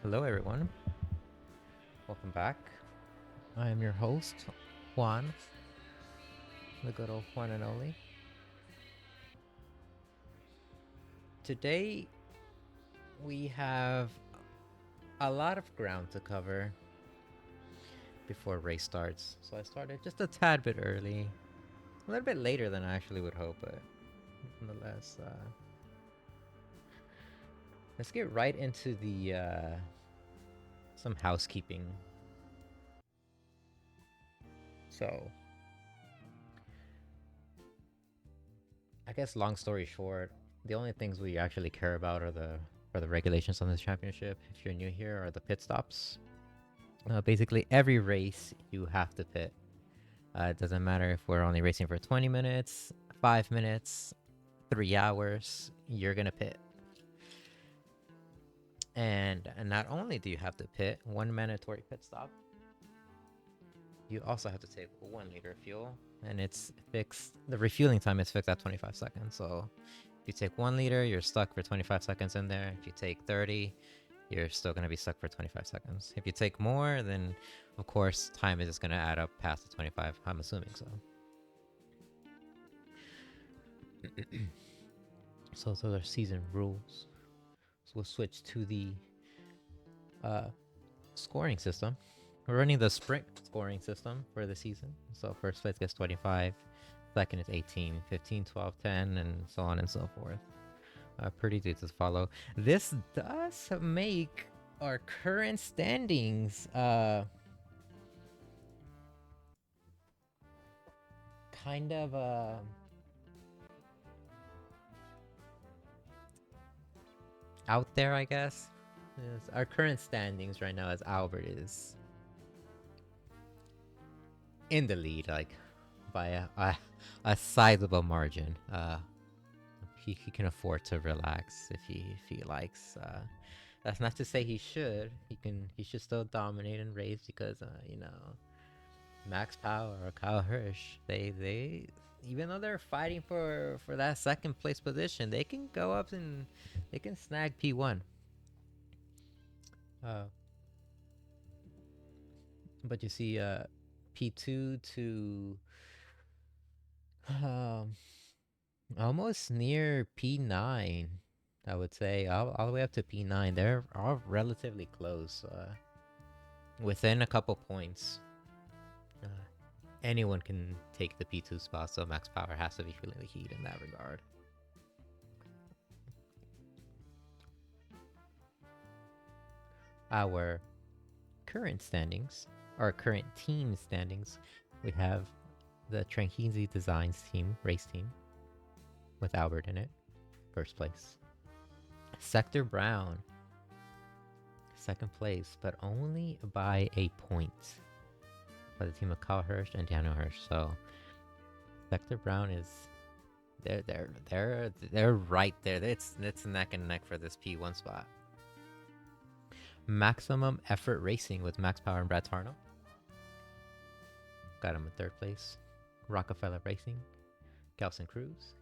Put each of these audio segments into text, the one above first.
Hello, everyone. Welcome back. I am your host, Juan, the good old one and only. Today, we have a lot of ground to cover before race starts. So I started just a tad bit early, a little bit later than I actually would hope, but nonetheless, let's get right into the some housekeeping. So, I guess long story short, the only things we actually care about are the regulations on this championship. If you're new here, are the pit stops. Basically, every race you have to pit. It doesn't matter if we're only racing for 20 minutes, 5 minutes, 3 hours. You're gonna pit. And not only do you have to pit one mandatory pit stop, you also have to take 1 liter of fuel, and it's fixed. The refueling time is fixed at 25 seconds. So if you take 1 liter, you're stuck for 25 seconds in there. If you take 30, you're still going to be stuck for 25 seconds. If you take more, then of course time is just going to add up past the 25, I'm assuming so. So those are season rules. So we'll switch to the scoring system. We're running the sprint scoring system for the season. So first place gets 25, second is 18, 15, 12, 10, and so on and so forth. Pretty easy to follow. This does make our current standings kind of out there, I guess. Yes, our current standings right now, as Albert is in the lead, like by a sizable margin. He can afford to relax if he likes. That's not to say he should. He should still dominate and race because Max Power or Kyle Hirsch, they even though they're fighting for that second place position, they can go up and they can snag P1. Uh, but you see, P2 to um, almost near P9, I would say, all the way up to P9. They're all relatively close, within a couple points. Uh, Anyone can take the P2 spot, so Max Power has to be feeling the heat in that regard. Our current standings, our current team standings, we have the Tranqueezy Designs team, race team, with Albert in it, first place. Sector Brown, second place, but only by a point, by the team of Kyle Hirsch and Daniel Hirsch. So Sector Brown is they're right there. It's neck and neck for this P1 spot. Maximum Effort Racing with Max Power and Brad Tarno got him in third place. Rockefeller Racing, Kelson Cruz,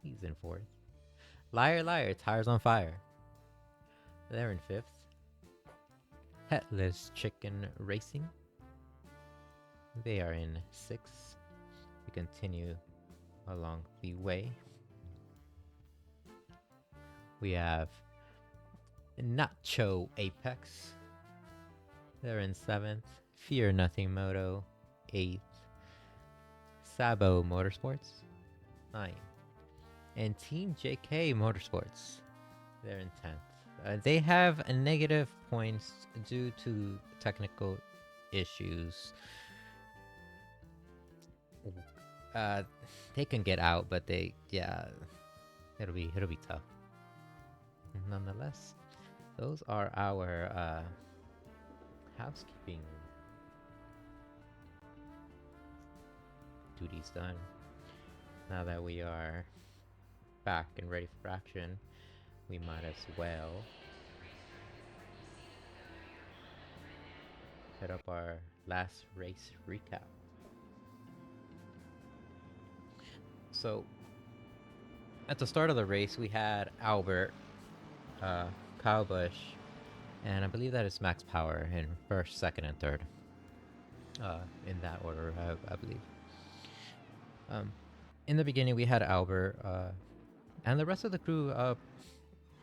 he's in fourth. Liar Liar, Tires on Fire, they're in fifth. Headless Chicken Racing, they are in sixth. We continue along the way. We have Nacho Apex, they're in seventh. Fear Nothing Moto, eighth. Sabo Motorsports, 9th. And Team JK Motorsports, they're in 10th. They have a negative points due to technical issues. They can get out, but it'll be tough. Nonetheless, those are our housekeeping duties done. Now that we are back and ready for action, we might as well hit up our last race recap. So, at the start of the race, we had Albert, Kyle Busch, And I believe that is Max Power in first, second, and third. In that order, I believe. Um, in the beginning, we had Albert, and the rest of the crew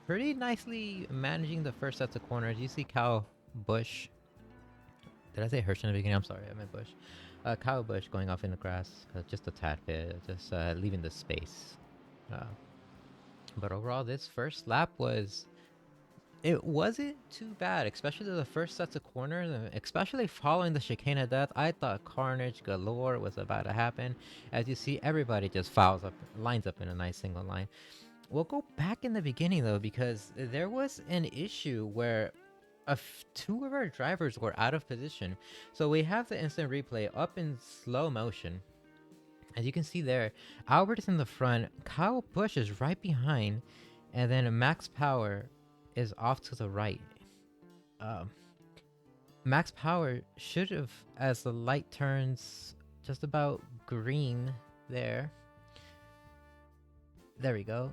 pretty nicely managing the first sets of corners. You see Kyle Busch. Did I say Hirsch in the beginning? I'm sorry, I meant Bush. Kyle Busch going off in the grass, just a tad bit, just leaving the space. Uh, but overall, this first lap it wasn't too bad, especially the first sets of corners, especially following the chicane of death. I thought carnage galore was about to happen. As you see, everybody just lines up in a nice single line. We'll go back in the beginning though, because there was an issue where two of our drivers were out of position. So we have the instant replay up in slow motion. As you can see there, Albert is in the front, Kyle Busch is right behind, and then Max Power is off to the right. Max Power should have, as the light turns just about green there. There we go.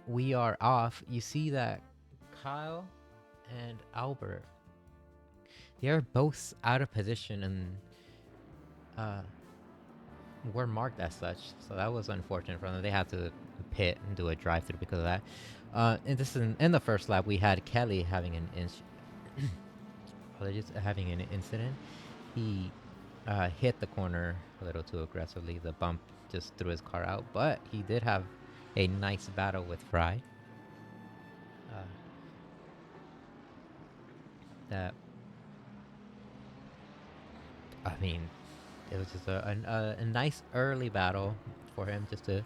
We are off. You see that Kyle and Albert, they are both out of position and were marked as such. So that was unfortunate for them. They had to pit and do a drive-through because of that. And this is in the first lap, we had Kelly having an incident. He hit the corner a little too aggressively. The bump just threw his car out, but he did have a nice battle with Fry. That, I mean, it was just a nice early battle for him just to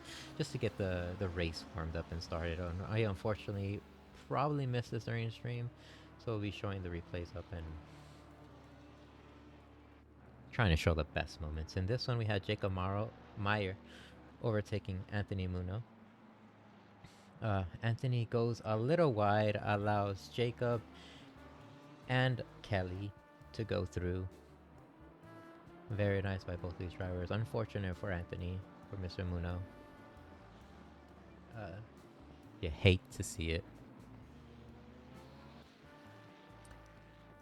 get the race warmed up and started. I unfortunately probably missed this during the stream, so we'll be showing the replays up and trying to show the best moments. In this one, we had Jacob Meyer overtaking Anthony Muno. Anthony goes a little wide, allows Jacob and Kelly to go through. Very nice by both these drivers. Unfortunate for Anthony, for Mr. Muno. You hate to see it.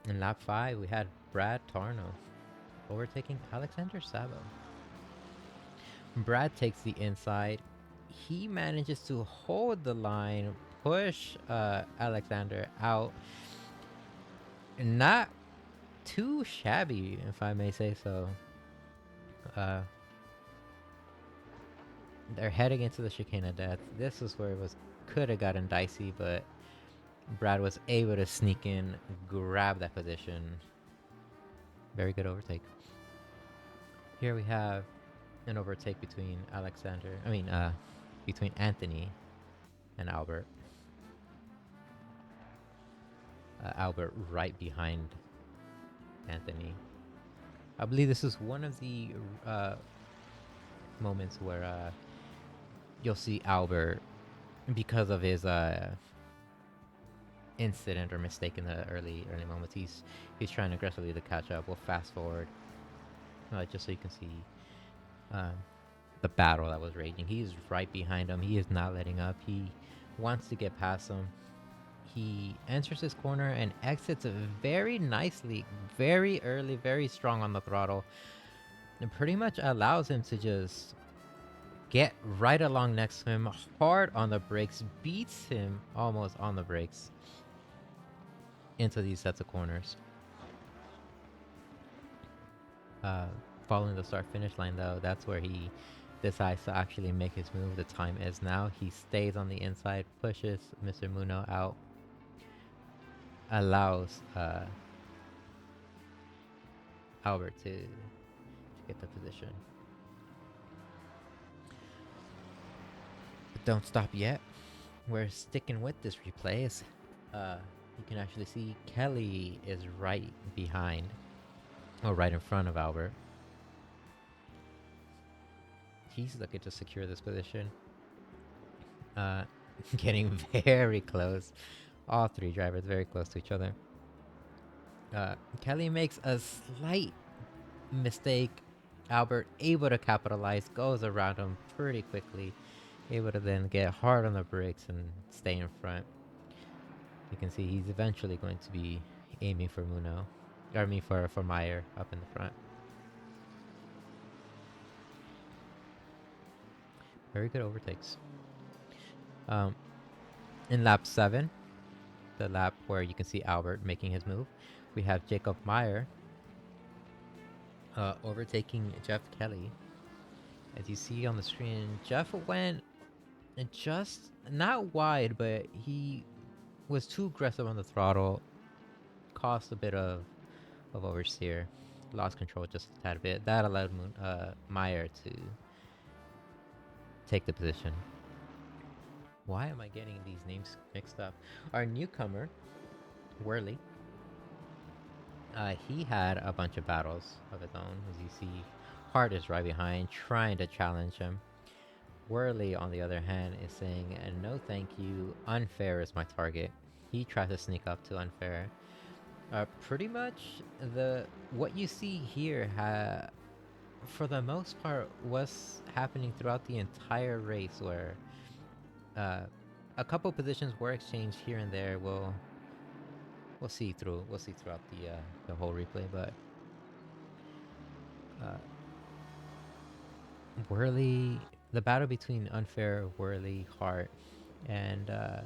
In lap 5, we had Brad Tarno overtaking Alexander Sabo. Brad takes the inside. He manages to hold the line, push Alexander out. Not too shabby, if I may say so. They're heading into the chicane of death. This is where it could have gotten dicey, but Brad was able to sneak in, grab that position. Very good overtake. Here we have an overtake between between Anthony and Albert. Albert right behind Anthony. I believe this is one of the moments where you'll see Albert, because of his incident or mistake in the early moments, he's trying aggressively to catch up. We'll fast forward just so you can see the battle that was raging. He's right behind him. He is not letting up. He wants to get past him. He enters his corner and exits very nicely, very early, very strong on the throttle, and pretty much allows him to just get right along next to him, hard on the brakes, beats him almost on the brakes into these sets of corners. Following the start-finish line, though, that's where he decides to actually make his move. The time is now. He stays on the inside, pushes Mr. Muno out, allows Albert to get the position. But don't stop yet. We're sticking with this replay. You can actually see Kelly is right behind, or right in front of Albert. He's looking to secure this position. Getting very close. All three drivers very close to each other. Kelly makes a slight mistake. Albert able to capitalize, goes around him pretty quickly, able to then get hard on the brakes and stay in front. You can see he's eventually going to be aiming for Muno, or I mean for Meyer up in the front. Very good overtakes. In lap 7, the lap where you can see Albert making his move, we have Jacob Meyer overtaking Jeff Kelly. As you see on the screen, Jeff went just not wide, but he was too aggressive on the throttle, caused a bit of oversteer, lost control just a tad bit. That allowed Meyer to take the position. Why am I getting these names mixed up? Our newcomer, Worley, he had a bunch of battles of his own. As you see, Hart is right behind, trying to challenge him. Worley, on the other hand, is saying, no thank you, Unfair is my target. He tries to sneak up to Unfair. Pretty much, what you see here, for the most part, was happening throughout the entire race, where a couple positions were exchanged here and there. We'll see throughout the whole replay, but Worley, the battle between Unfair, Worley, Hart, and I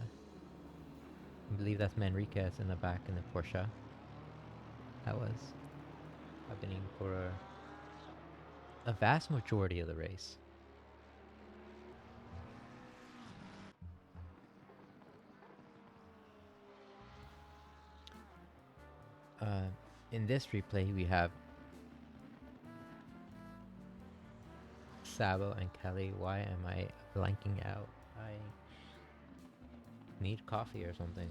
believe that's Manriquez in the back in the Porsche. That was happening for a vast majority of the race. In this replay, we have Sabo and Kelly. Why am I blanking out? I need coffee or something.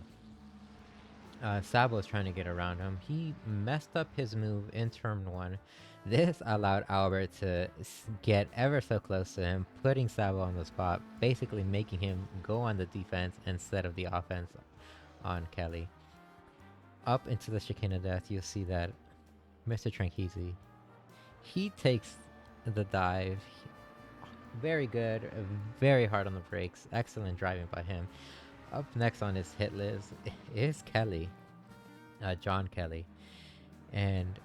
Sabo is trying to get around him. He messed up his move in turn 1. This allowed Albert to get ever so close to him, putting Sabo on the spot, basically making him go on the defense instead of the offense on Kelly. Up into the chicane of death, you'll see that Mr. Tranquisi, he takes the dive. Very good, very hard on the brakes. Excellent driving by him. Up next on his hit list is Kelly, John Kelly, and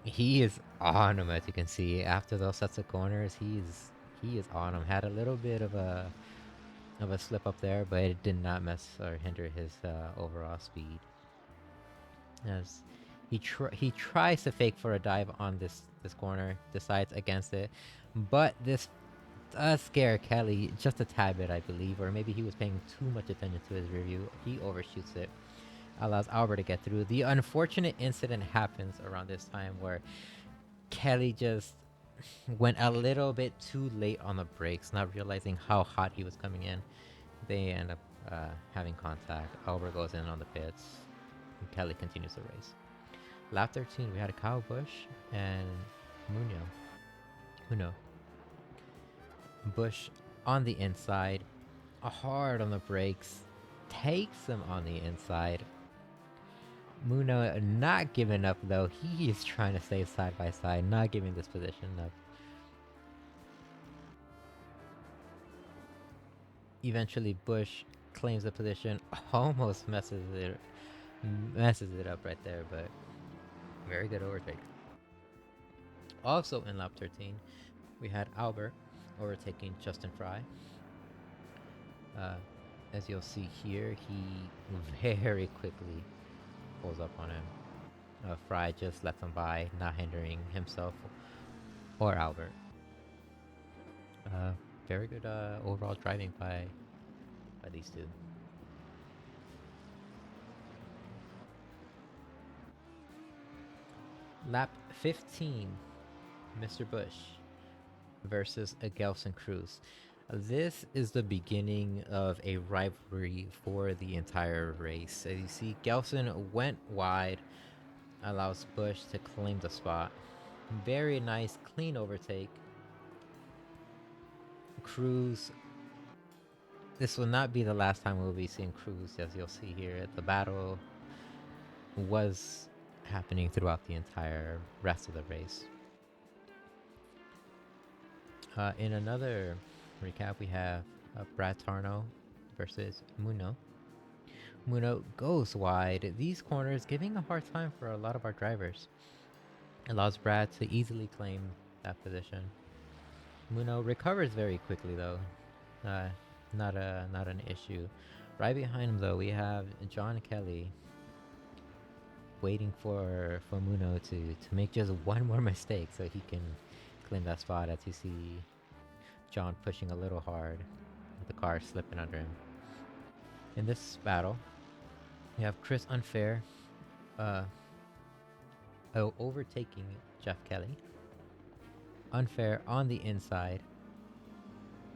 he is on him. As you can see, after those sets of corners, he is on him. Had a little bit of a slip up there, but it did not mess or hinder his overall speed. As he tries to fake for a dive on this corner, decides against it, but this does scare Kelly just a tad bit, I believe, or maybe he was paying too much attention to his rear view. He overshoots it, allows Albert to get through. The unfortunate incident happens around this time where Kelly just went a little bit too late on the brakes, not realizing how hot he was coming in. They end up having contact. Albert goes in on the pits, and Kelly continues the race. Lap 13, we had Kyle Busch and Muno. Busch on the inside, hard on the brakes, takes him on the inside. Muno not giving up though. He is trying to stay side by side, not giving this position up. Eventually, Busch claims the position, almost messes it up right there, but very good overtake. Also in lap 13, we had Albert overtaking Justin Fry. As you'll see here, he very quickly pulls up on him. Fry just lets him by, not hindering himself or Albert. Very good overall driving by these two. Lap 15, Mr. Busch versus a Gelson Cruz. This is the beginning of a rivalry for the entire race. As you see, Gelson went wide, allows Busch to claim the spot. Very nice, clean overtake. Cruz, this will not be the last time we'll be seeing Cruz, as you'll see here. The battle was happening throughout the entire rest of the race. In another recap, we have Brad Tarno versus Muno. Muno goes wide. These corners giving a hard time for a lot of our drivers. Allows Brad to easily claim that position. Muno recovers very quickly though. Uh, not an issue. Right behind him though, we have John Kelly waiting for Muno to make just one more mistake so he can claim that spot, as you see John pushing a little hard, with the car slipping under him. In this battle, you have Chris Unfair overtaking Jeff Kelly. Unfair on the inside,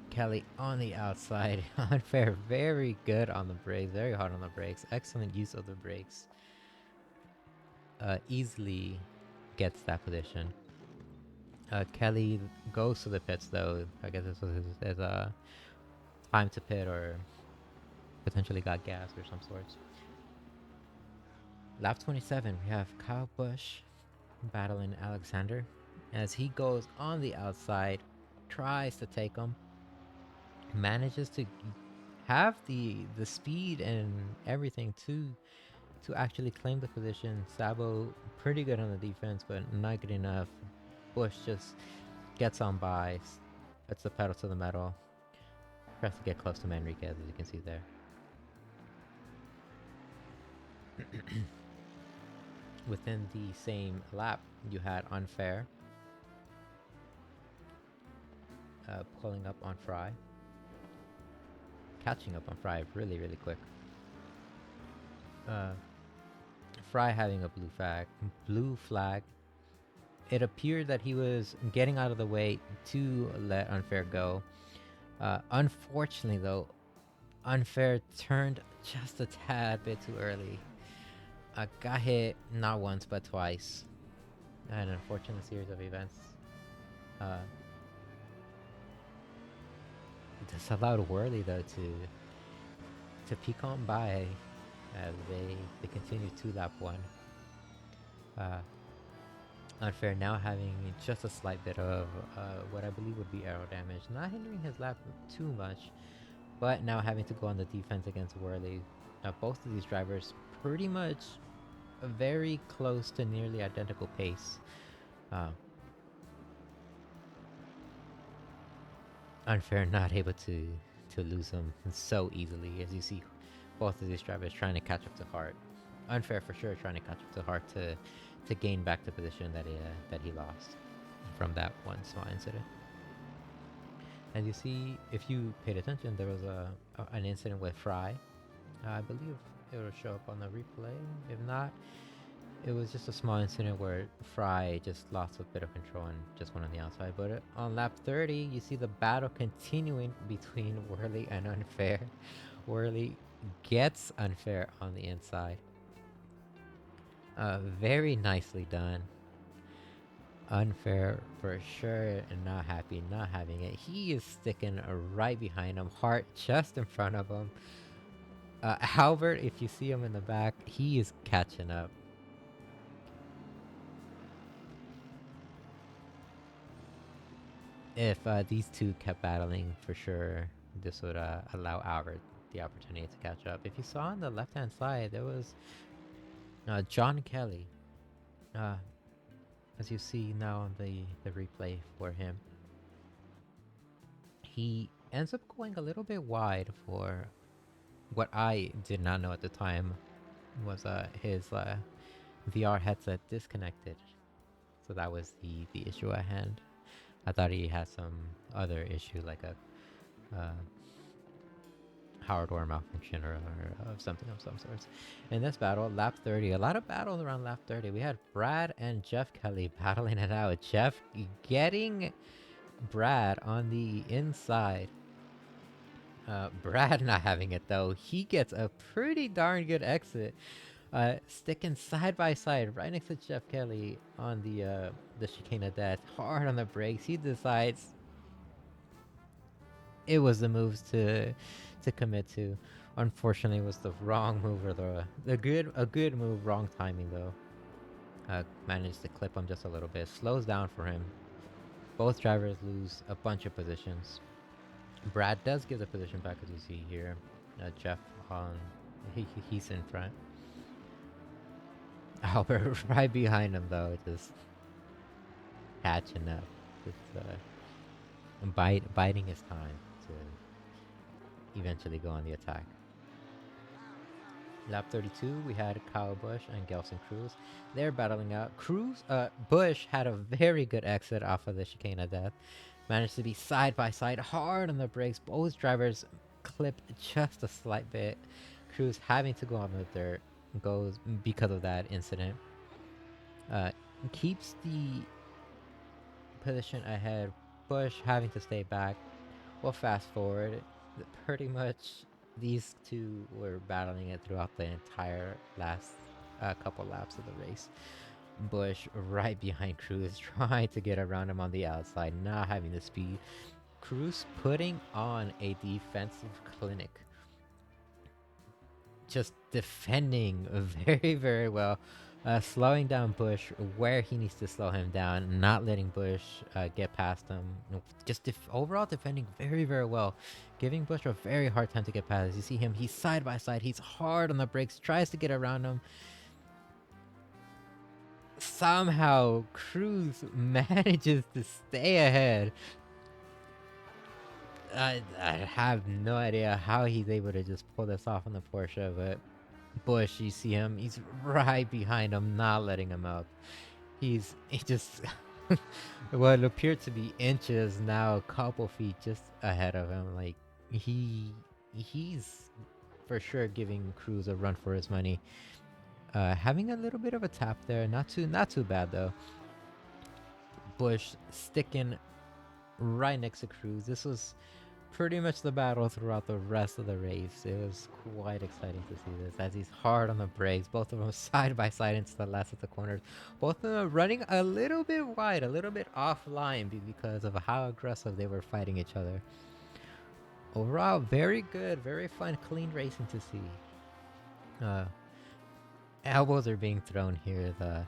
Kelly on the outside. Unfair very good on the brakes, very hard on the brakes, excellent use of the brakes. Easily gets that position. Kelly goes to the pits though. I guess this was his time to pit, or potentially got gas or some sorts. Lap 27, we have Kyle Busch battling Alexander as he goes on the outside, tries to take him, manages to have the speed and everything to actually claim the position. Sabo pretty good on the defense, but not good enough. Busch just gets on by, puts the pedal to the metal, tries to get close to Manriquez, as you can see there. Within the same lap, you had Unfair pulling up on Fry, catching up on Fry really quick. Fry having a blue flag. It appeared that he was getting out of the way to let Unfair go. Unfortunately though, Unfair turned just a tad bit too early. Got hit not once but twice. An unfortunate series of events. This allowed Worley though to peek on by as they continue to lap 1. Unfair now having just a slight bit of what I believe would be aero damage, not hindering his lap too much, but now having to go on the defense against Worley. Now both of these drivers pretty much very close to nearly identical pace. Unfair not able to lose him so easily, as you see both of these drivers trying to catch up to Hart. Unfair for sure trying to catch up to Hart to gain back the position that he lost from that one small incident. And you see, if you paid attention, there was an incident with Fry. I believe it will show up on the replay. If not, it was just a small incident where Fry just lost a bit of control and just went on the outside. But on lap 30, you see the battle continuing between Worley and Unfair. Worley gets Unfair on the inside. Very nicely done. Unfair for sure and not happy, not having it. He is sticking right behind him. Hart just in front of him. Albert, if you see him in the back, he is catching up. If these two kept battling, for sure, this would allow Albert the opportunity to catch up. If you saw on the left-hand side, there was John Kelly. As you see now on the replay for him, he ends up going a little bit wide for what I did not know at the time was his VR headset disconnected. So that was the issue at hand. I thought he had some other issue, like a hardware malfunction or something of some sorts. In this battle, lap 30, a lot of battles around lap 30. We had Brad and Jeff Kelly battling it out. Jeff getting Brad on the inside. Brad not having it though. He gets a pretty darn good exit. Sticking side by side right next to Jeff Kelly on the chicane of death. Hard on the brakes. He decides it was the moves to commit to. Unfortunately, it was the wrong move, or a good move, wrong timing though. Managed to clip him just a little bit. Slows down for him. Both drivers lose a bunch of positions. Brad does give the position back, as you see here. Jeff on He's in front. Albert right behind him though, just catching up, just biding his time to eventually go on the attack. Lap 32, we had Kyle Busch and Gelson Cruz. They're battling out. Busch had a very good exit off of the chicane of death. Managed to be side by side, hard on the brakes. Both drivers clipped just a slight bit. Cruz having to go on the dirt goes because of that incident. Keeps the position ahead. Busch having to stay back. We'll fast forward. Pretty much these two were battling it throughout the entire last couple laps of the race. Busch right behind Cruz, trying to get around him on the outside, not having the speed. Cruz putting on a defensive clinic. Just defending very, very well. Slowing down Busch where he needs to slow him down, not letting Busch get past him. Just overall defending very, very well, giving Busch a very hard time to get past. You see him, he's side by side, he's hard on the brakes, tries to get around him. Somehow, Cruz manages to stay ahead. I have no idea how he's able to just pull this off on the Porsche, but Busch, you see him, he's right behind him, not letting him out. He just what appeared to be inches, now a couple feet just ahead of him. Like he's for sure giving Cruz a run for his money. Having a little bit of a tap there, not too bad though. Busch sticking right next to Cruz. This was pretty much the battle throughout the rest of the race. It was quite exciting to see this as he's hard on the brakes, both of them side by side into the last of the corners. Both of them running a little bit wide, a little bit offline because of how aggressive they were fighting each other. Overall, very good, very fun, clean racing to see. Elbows are being thrown here. The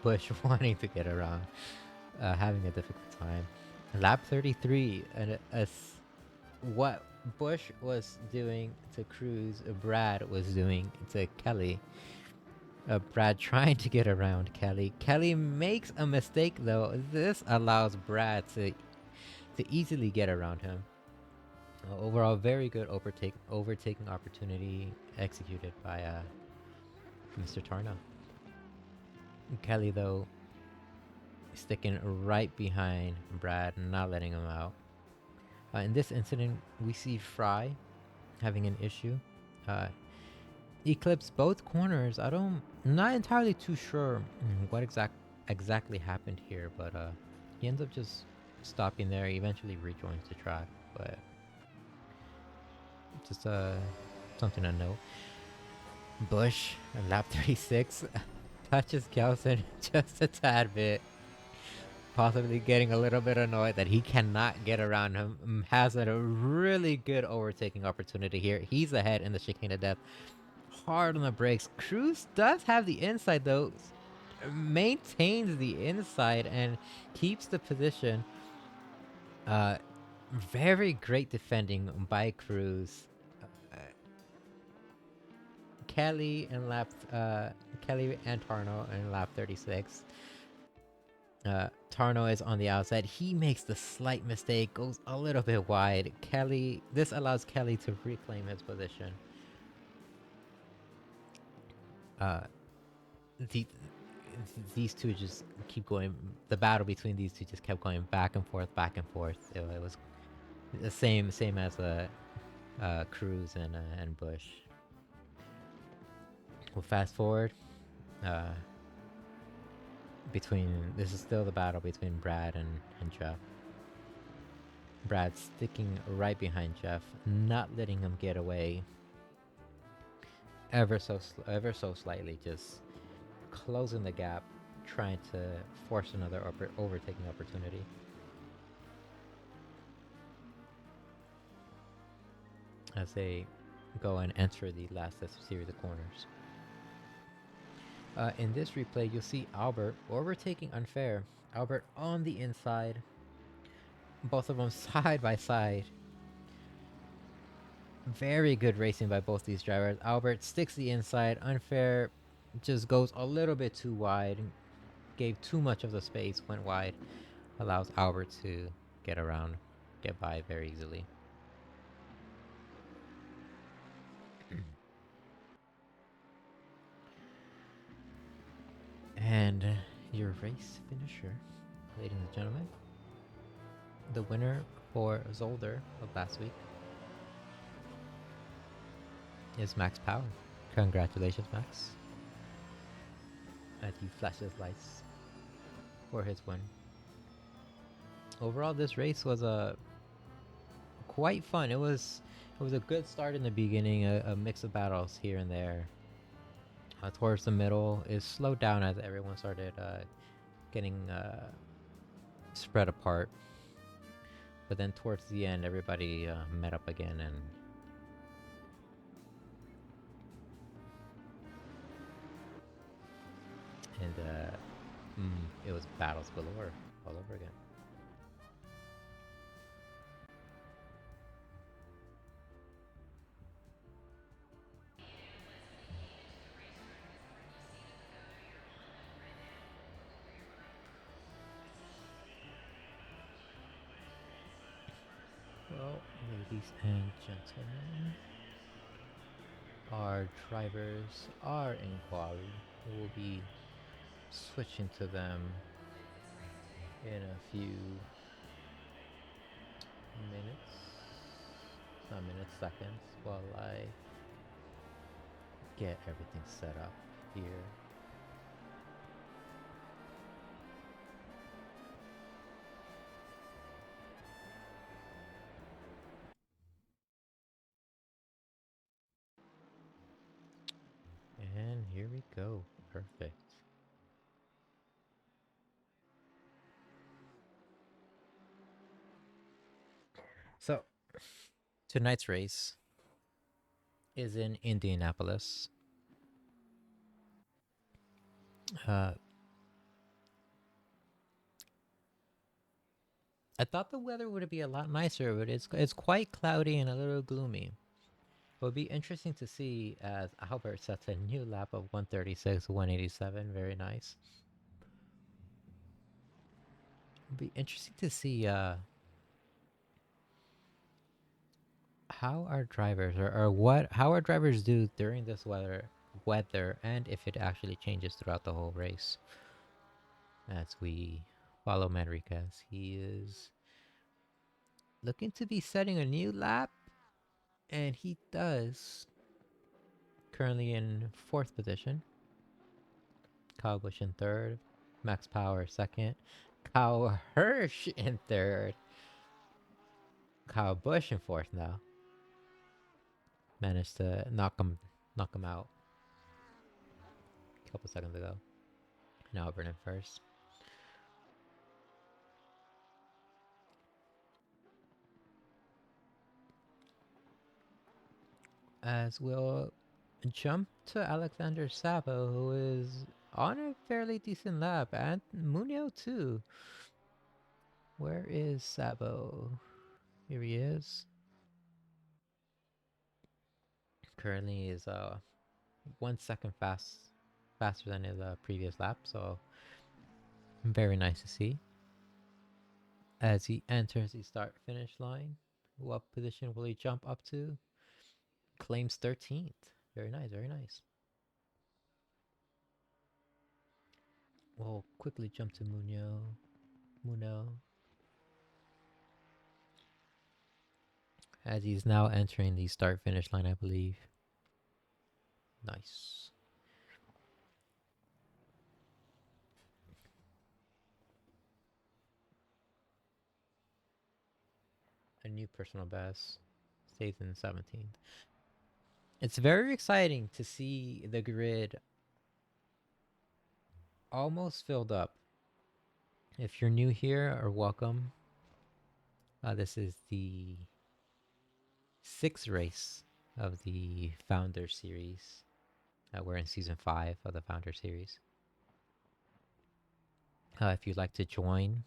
Busch wanting to get around, having a difficult time. Lap 33, and what Busch was doing to Cruz, Brad was doing to Kelly. Brad trying to get around Kelly. Kelly makes a mistake though. This allows Brad to easily get around him. Overall, very good overtaking opportunity executed by Mr. Tarno. Kelly though sticking right behind Brad, not letting him out. In this incident, we see Fry having an issue. Eclipse both corners. I'm not entirely too sure what exactly happened here, but he ends up just stopping there. He eventually rejoins the track, but just something to note. Busch, lap 36, touches Kelson just a tad bit. Possibly getting a little bit annoyed that he cannot get around him. Has a really good overtaking opportunity here. He's ahead in the chicane of death. Hard on the brakes. Cruz does have the inside though. Maintains the inside and keeps the position. Very great defending by Cruz. Kelly and Tarno in lap 36. Tarno is on the outside. He makes the slight mistake, goes a little bit wide. This allows Kelly to reclaim his position. These two just keep going. The battle between these two just kept going back and forth, back and forth. It was the same as Cruz and Busch. We'll fast forward. This is still the battle between Brad and Jeff. Brad sticking right behind Jeff, not letting him get away ever so slightly, just closing the gap, trying to force another overtaking opportunity. As they go and enter the last series of corners. In this replay, you'll see Albert overtaking unfair. Albert on the inside. Both of them side by side. Very good racing by both these drivers. Albert sticks the inside. Unfair just goes a little bit too wide. Gave too much of the space, went wide. Allows Albert to get around, get by very easily. And your race finisher, ladies and gentlemen. The winner for Zolder of last week is Max Power. Congratulations, Max. As he flashes lights for his win. Overall, this race was quite fun. It was a good start in the beginning, a mix of battles here and there. Towards the middle, it slowed down as everyone started getting spread apart. But then towards the end, everybody met up again, and it was battles galore all over again. Well, ladies and gentlemen, our drivers are in quali. We will be switching to them in a few minutes. Not minutes, seconds, while I get everything set up here. And here we go. Perfect. So, tonight's race is in Indianapolis. Uh, I thought the weather would be a lot nicer, but it's quite cloudy and a little gloomy. It would be interesting to see as Albert sets a new lap of 136, 187. Very nice. It'd be interesting to see how our drivers or what how our drivers do during this weather and if it actually changes throughout the whole race. As we follow Manriquez, he is looking to be setting a new lap, and he does. Currently in fourth position. Kyle Busch in third. Max Power second. Kyle Hirsch in third. Kyle Busch in fourth now. Managed to knock him out a couple seconds ago. Now Albert in first. As we'll jump to Alexander Sabo, who is on a fairly decent lap, and Munio too. Where is Sabo? Here he is. Currently is 1 second faster than his previous lap, so very nice to see. As he enters the start finish line, what position will he jump up to? Claims 13th. Very nice, very nice. We'll quickly jump to Muno, as he's now entering the start finish line, I believe. Nice. A new personal best. Stays in 17th. It's very exciting to see the grid almost filled up. If you're new here, or welcome. This is the 6th race of the Founder Series. We're in season 5 of the Founder Series. If you'd like to join,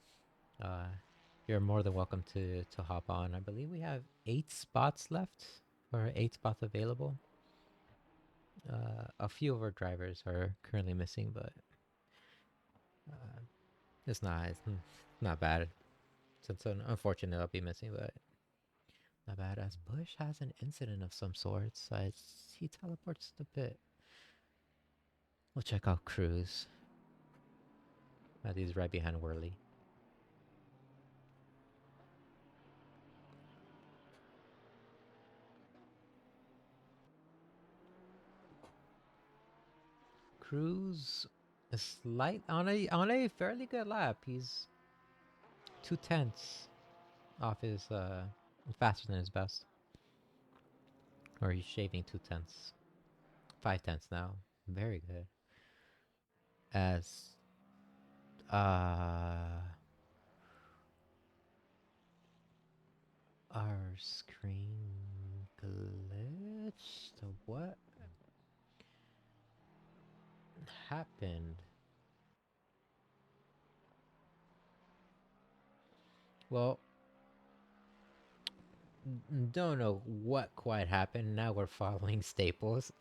you're more than welcome to hop on. I believe we have 8 spots left or 8 spots available. A few of our drivers are currently missing, but uh, it's not bad. Since unfortunately I'll be missing, but not bad. As Bush has an incident of some sorts, he teleports the pit. We'll check out Cruz. He's right behind Worley. Cruz is slight on a fairly good lap. He's 2/10 off his faster than his best. Or he's shaving 2/10. 5/10 now. Very good. As uh our screen glitched. What happened? Well, don't know what quite happened. Now we're following Staples,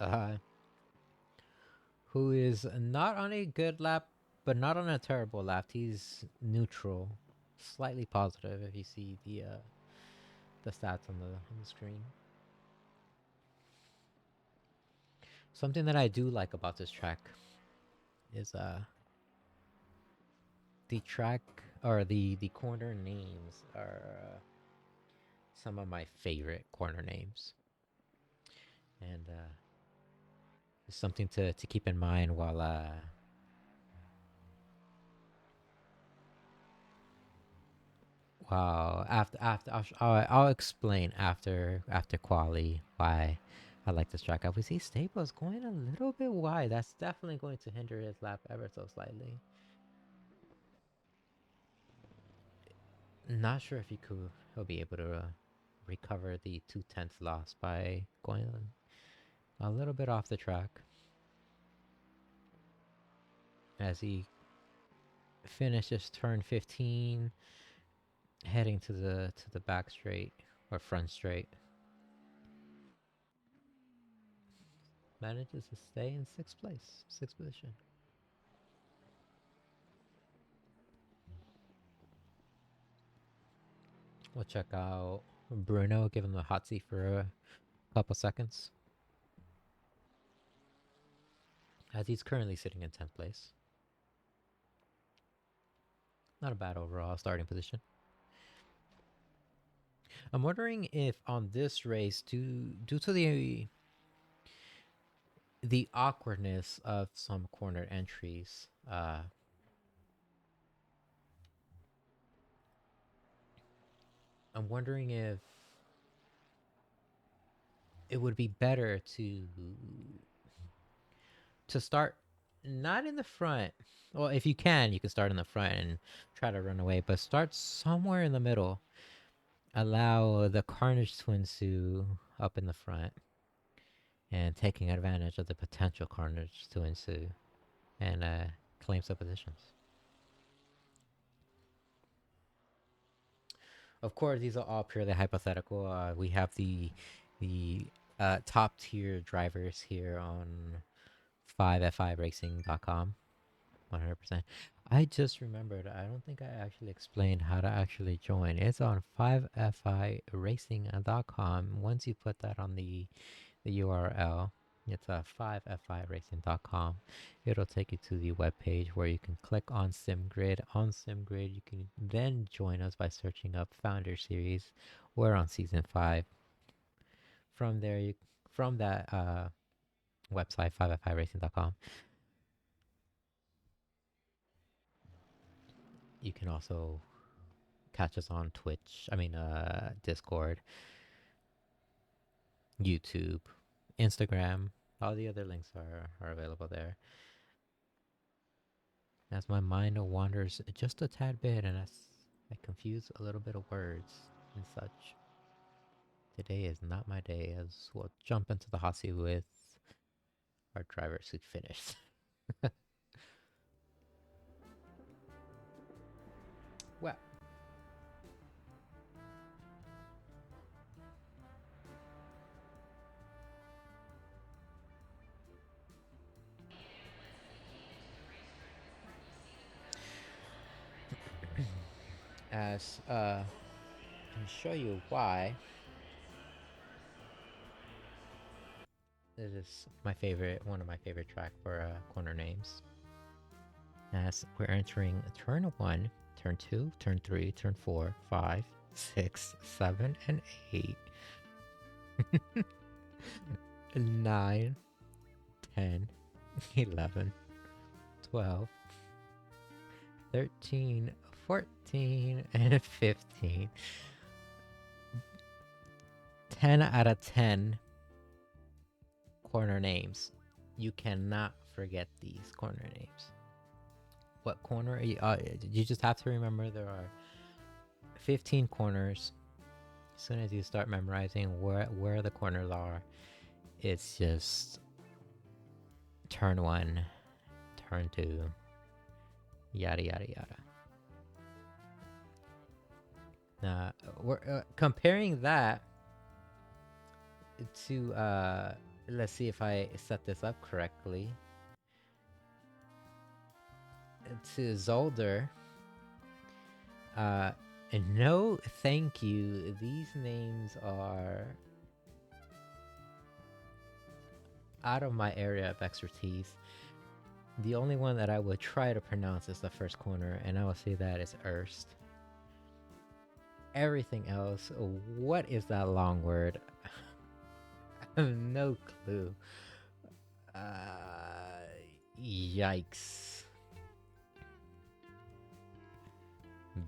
who is not on a good lap, but not on a terrible lap. He's neutral, slightly positive if you see the stats on the screen. Something that I do like about this track is the track or the corner names are some of my favorite corner names, and it's something to keep in mind while I'll explain after quali why I like this track. We see Staples going a little bit wide. That's definitely going to hinder his lap ever so slightly. Not sure if he'll be able to recover the 2/10 loss by going a little bit off the track as he finishes turn 15, heading to the back straight or front straight. Manages to stay in sixth position. We'll check out Bruno, give him the hot seat for a couple seconds, as he's currently sitting in 10th place. Not a bad overall starting position. I'm wondering if on this race, due to the awkwardness of some corner entries, I'm wondering if it would be better to start not in the front. Well, if you can start in the front and try to run away, but start somewhere in the middle. Allow the Carnage twins to up in the front and taking advantage of the potential Carnage to ensue and claim some positions. Of course, these are all purely hypothetical. We have the top tier drivers here on 5f5racing.com. 100%. I just remembered, I don't think I actually explained how to actually join. It's on 5firacing.com. Once you put that on the URL, it's 5firacing.com. It'll take you to the webpage where you can click on SimGrid. On SimGrid, you can then join us by searching up Founder Series. We're on Season 5. From there, from that website, 5firacing.com, you can also catch us on Twitch. Discord, YouTube, Instagram. All the other links are available there. As my mind wanders just a tad bit and as I confuse a little bit of words and such. Today is not my day, as we'll jump into the hot seat with our drivers who finished. Well, as and show you why this is my favorite, one of my favorite track for corner names. As we're entering turn 1, turn 2, turn 3, turn 4, 5, 6, 7, and 8. 9, 10, 11, 12, 13, 14, and 15. 10 out of 10 corner names. You cannot forget these corner names. What corner? You just have to remember there are 15 corners. As soon as you start memorizing where the corners are, it's just turn 1, turn 2, yada yada yada. We're comparing that to let's see if I set this up correctly. To Zolder. And no thank you. These names are out of my area of expertise. The only one that I would try to pronounce is the first corner, and I will say that is Erst. Everything else, what is that long word? I have no clue. Yikes.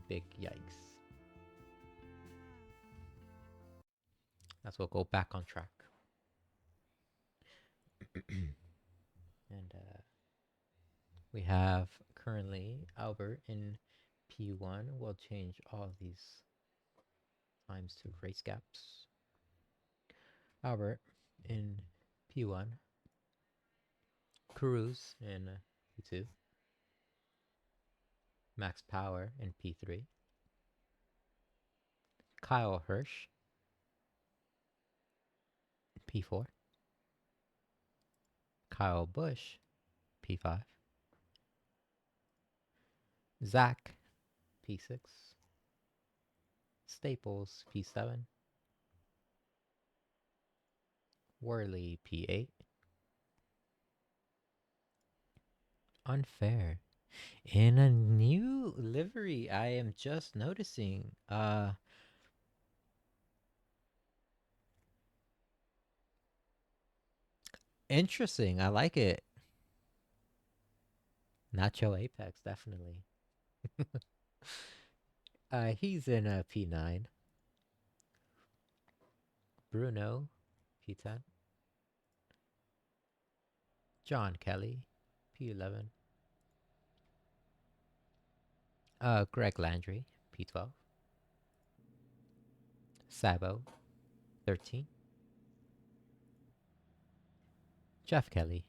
Big yikes. Let's we'll go back on track. And we have currently Albert in P1. We'll change all these times to race gaps. Albert in P1. Cruz in P2. Max Power in P3. Kyle Hirsch P4. Kyle Busch P5. Zach P6. Staples P7. Worley P8. Unfair. In a new livery, I am just noticing. Interesting. I like it. Nacho Apex, definitely. He's in P9. Bruno P10. John Kelly P11. Greg Landry P12. Sabo 13. Jeff Kelly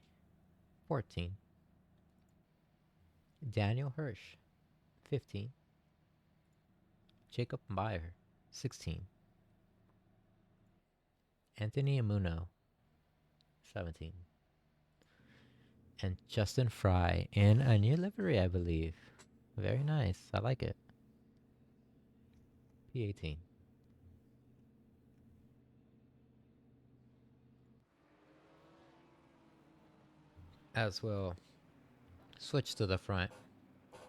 14. Daniel Hirsch 15. Jacob Meyer 16. Anthony Amuno 17. And Justin Fry in a new livery, I believe. Very nice. I like it. P18. As we'll switch to the front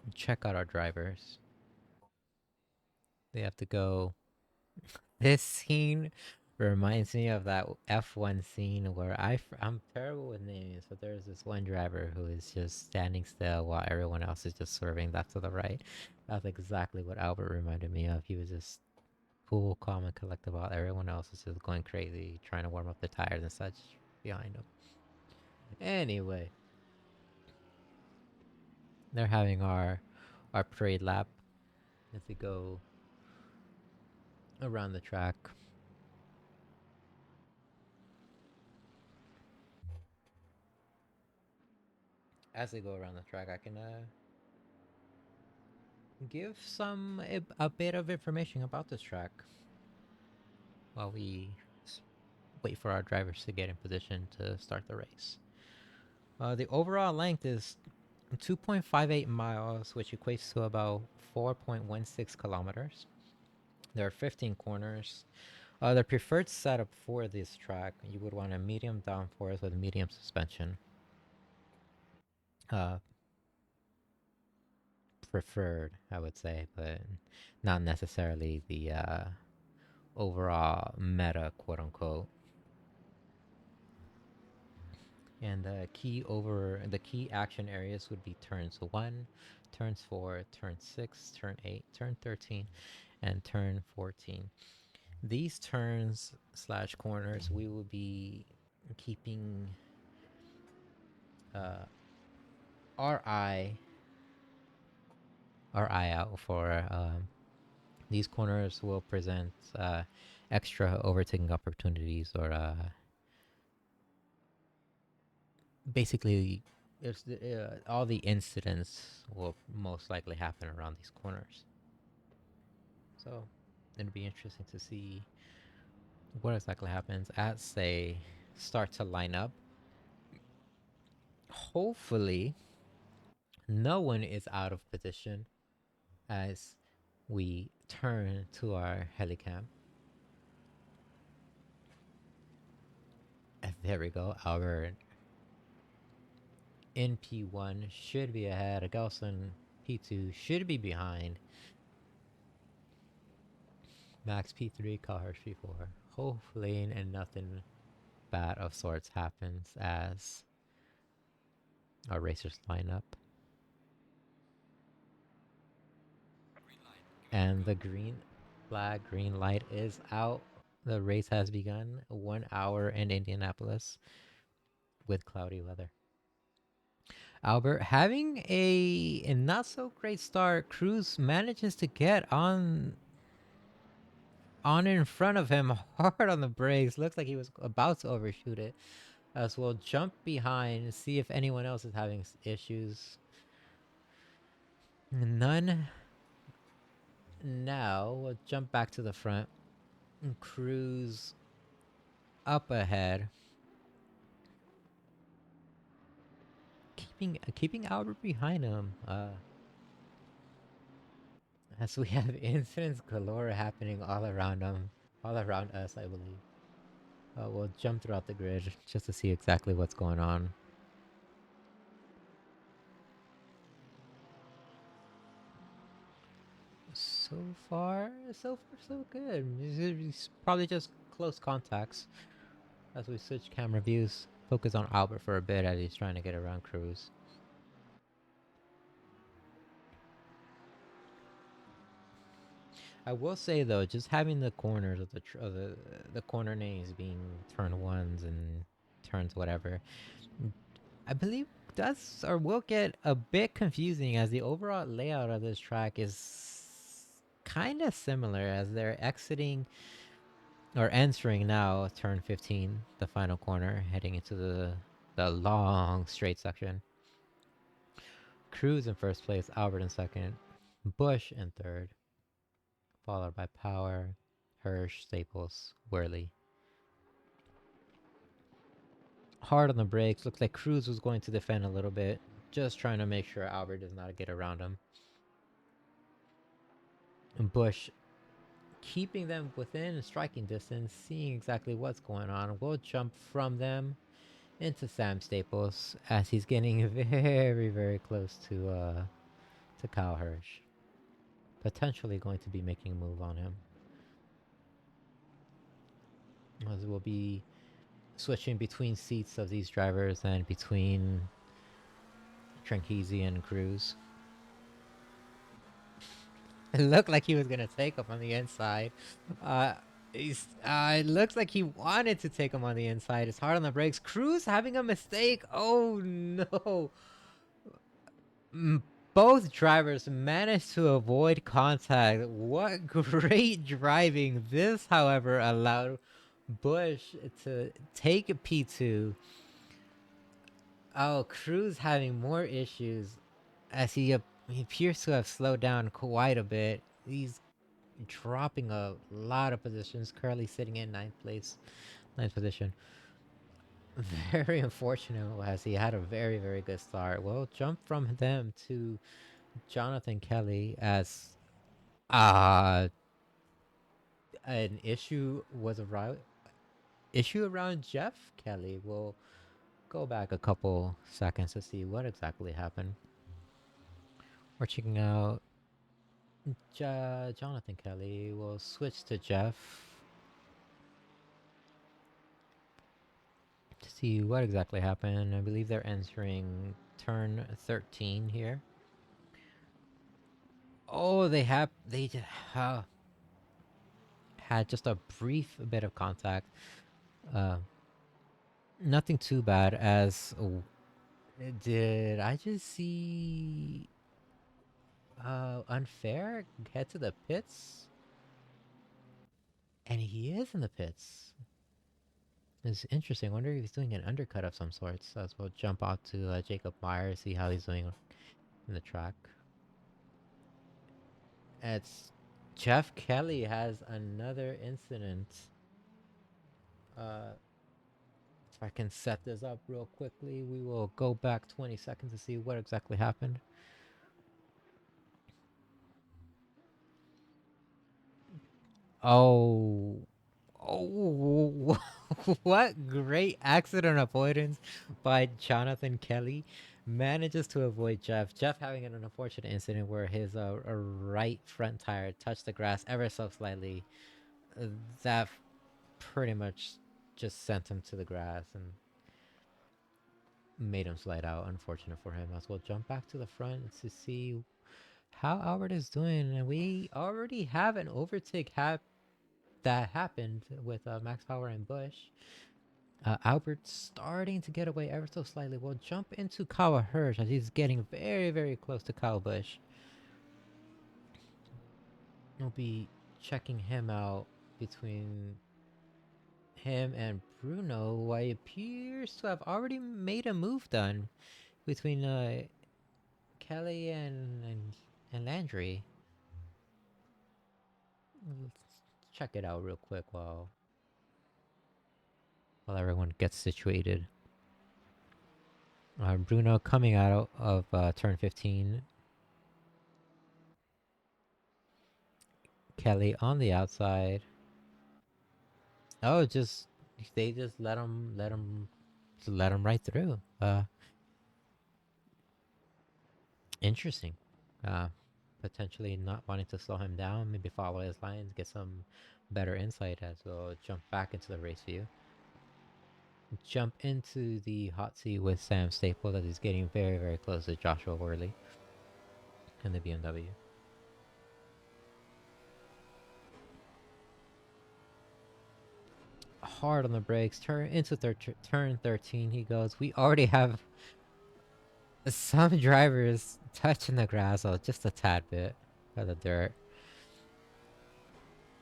and check out our drivers. They have to go. This scene reminds me of that F1 scene where I'm terrible with names, but there's this one driver who is just standing still while everyone else is just swerving left to the right. That's exactly what Albert reminded me of. He was just cool, calm, and collected while everyone else was just going crazy, trying to warm up the tires and such behind him. Anyway, they're having our parade lap as they go around the track. As they go around the track, I can give a bit of information about this track while we wait for our drivers to get in position to start the race. The overall length is 2.58 miles, which equates to about 4.16 kilometers. There are 15 corners. The preferred setup for this track, you would want a medium downforce with medium suspension. Uh, Preferred, I would say, but not necessarily the overall meta, quote unquote. And the key action areas would be turns 1, turns 4, turn 6, turn 8, turn 13, and turn 14. These turns slash corners, we will be keeping uh, our eye out for these corners will present extra overtaking opportunities, or basically all the incidents will most likely happen around these corners. So it'd be interesting to see what exactly happens as they start to line up. Hopefully, no one is out of position as we turn to our helicam. And there we go. Albert in P1 should be ahead. Gelson P2 should be behind. Max P3, Calhurst P4. Hopefully, and nothing bad of sorts happens as our racers line up. And the green flag, green light is out. The race has begun. 1 hour in Indianapolis with cloudy weather. Albert having a not so great start. Cruz manages to get on in front of him hard on the brakes. Looks like he was about to overshoot it. As we'll jump behind and see if anyone else is having issues. None. Now we'll jump back to the front. Cruz up ahead. Keeping Albert behind him. As we have incidents galore happening all around us, I believe. We'll jump throughout the grid just to see exactly what's going on. So far, so good. It's probably just close contacts. As we switch camera views, focus on Albert for a bit as he's trying to get around Cruz. I will say though, just having the corners of the corner names being turn ones and turns whatever, I believe does or will get a bit confusing as the overall layout of this track is kind of similar as they're exiting or entering now turn 15, the final corner, heading into the long straight section. Cruz in first place, Albert in second, Bush in third, followed by Power, Hirsch, Staples, Worley. Hard on the brakes. Looks like Cruz was going to defend a little bit, just trying to make sure Albert does not get around him. And Bush keeping them within striking distance, seeing exactly what's going on. We'll jump from them into Sam Staples as he's getting very, very close to Kyle Hirsch. Potentially going to be making a move on him. As we'll be switching between seats of these drivers and between Tranchese and Cruz. It looked like he was gonna take him on the inside. It looks like he wanted to take him on the inside. It's hard on the brakes. Cruz having a mistake. Oh no. Both drivers managed to avoid contact. What great driving. This, however, allowed Bush to take a P2. Oh, Cruz having more issues as he appears to have slowed down quite a bit. He's dropping a lot of positions, currently sitting in ninth position. Very unfortunate as he had a very, very good start. We'll jump from them to Jonathan Kelly as uh an issue around Jeff Kelly. We'll go back a couple seconds to see what exactly happened. We're checking out Jonathan Kelly. We'll switch to Jeff to see what exactly happened. I believe they're entering turn 13 here. Oh, uh, had just a brief bit of contact. Uh, Nothing too bad. As did I just see Unfair head to the pits? And he is in the pits. It's interesting. I wonder if he's doing an undercut of some sorts. As we'll jump out to Jacob Meyer, see how he's doing in the track. It's Jeff Kelly has another incident. If I can set this up real quickly, we will go back 20 seconds to see what exactly happened. Oh, oh, what great accident avoidance by Jonathan Kelly. Manages to avoid Jeff. Jeff having an unfortunate incident where his right front tire touched the grass ever so slightly. That pretty much just sent him to the grass and made him slide out. Unfortunate for him. As we'll jump back to the front to see how Albert is doing. And we already have an overtake that happened with Max Power and Bush. Albert starting to get away ever so slightly. We'll jump into Kyle Hirsch as he's getting very, very close to Kyle Busch. We'll be checking him out between him and Bruno, who appears to have already made a move done between Kelly and Landry. Let's check it out real quick while everyone gets situated. Bruno coming out of turn 15. Kelly on the outside. Oh, they just let him right through. Interesting. Uh, Potentially not wanting to slow him down. Maybe follow his lines, get some better insight as we'll jump back into the race view. Jump into the hot seat with Sam Staple as he's getting very, very close to Joshua Worley in the BMW. Hard on the brakes. Turn into turn 13. He goes. We already have some drivers touching the grass, just a tad bit of the dirt.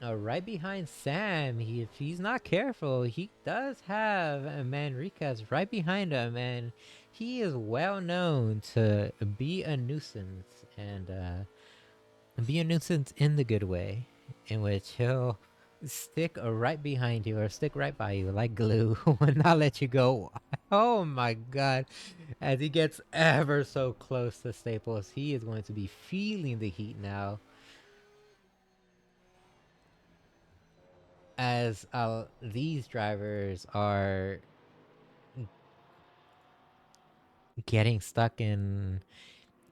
Right behind Sam, if he's not careful, he does have Manriquez right behind him, and he is well known to be a nuisance, and be a nuisance in the good way, in which he'll stick right behind you or stick right by you like glue, will not let you go. Oh my god. As he gets ever so close to Staples, he is going to be feeling the heat now. As these drivers are getting stuck in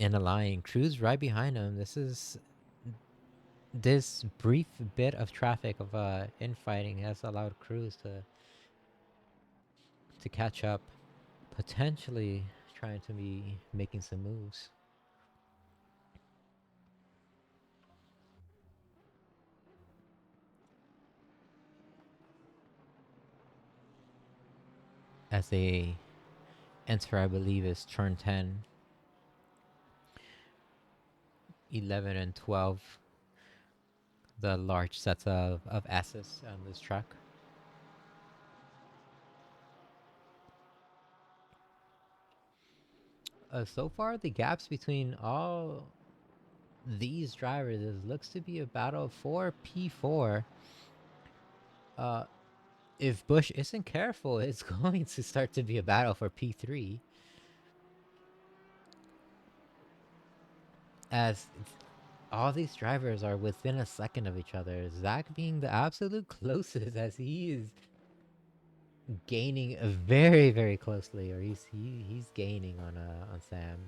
a line, Cruz right behind him. This brief bit of traffic of infighting has allowed Cruz to catch up, potentially trying to be making some moves. As they enter, I believe, is turn 10, 11, and 12. The large sets of S's on this track. So far, the gaps between all these drivers looks to be a battle for P4. Uh, if Bush isn't careful, it's going to start to be a battle for P3. as all these drivers are within a second of each other. Zach being the absolute closest, as he is gaining very, very closely, or he's gaining on Sam.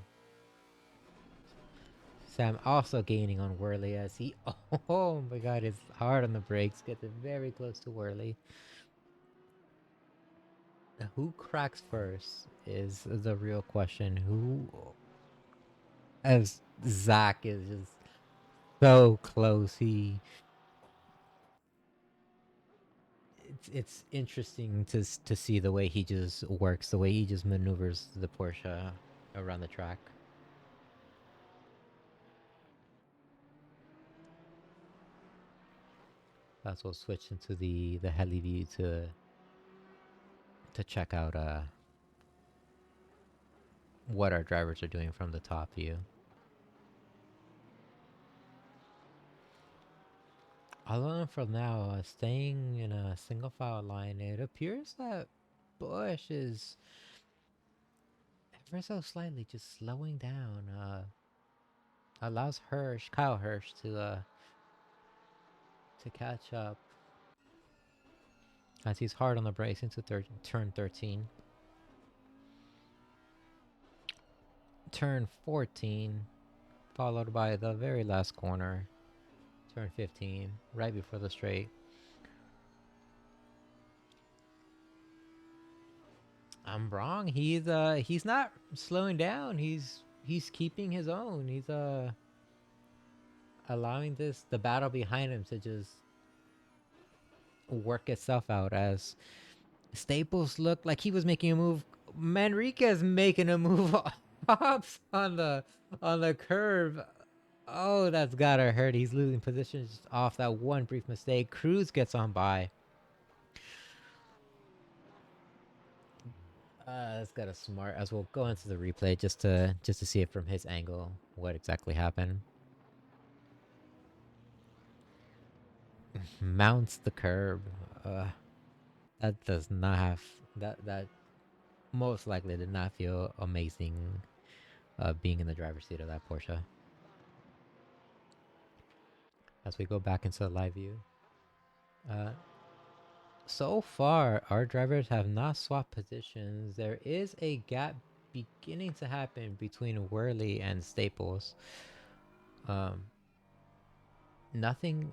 Sam also gaining on Worley as he oh my god is hard on the brakes, gets it very close to Worley. Who cracks first is the real question. Who, as Zach is just so close, it's interesting to see the way he just works, the way he just maneuvers the Porsche around the track. That's we'll switch into the heli view to check out what our drivers are doing from the top view. Other than for now, staying in a single file line, it appears that Bush is ever so slightly just slowing down. Allows Kyle Hirsch to catch up as he's hard on the brakes into turn 13. Turn 14, followed by the very last corner, turn 15, right before the straight. I'm wrong. He's not slowing down. He's keeping his own. He's allowing the battle behind him to just work itself out as Staples looked like he was making a move. Manriquez making a move hops on the curve. Oh, that's gotta hurt. He's losing positions off that one brief mistake. Cruz gets on by. That's got a smart. As we'll go into the replay just to see it from his angle, what exactly happened. Mounts the curb. That does not have that most likely did not feel amazing. Being in the driver's seat of that Porsche. As we go back into the live view. Uh, so far, our drivers have not swapped positions. There is a gap beginning to happen between Worley and Staples. Um, Nothing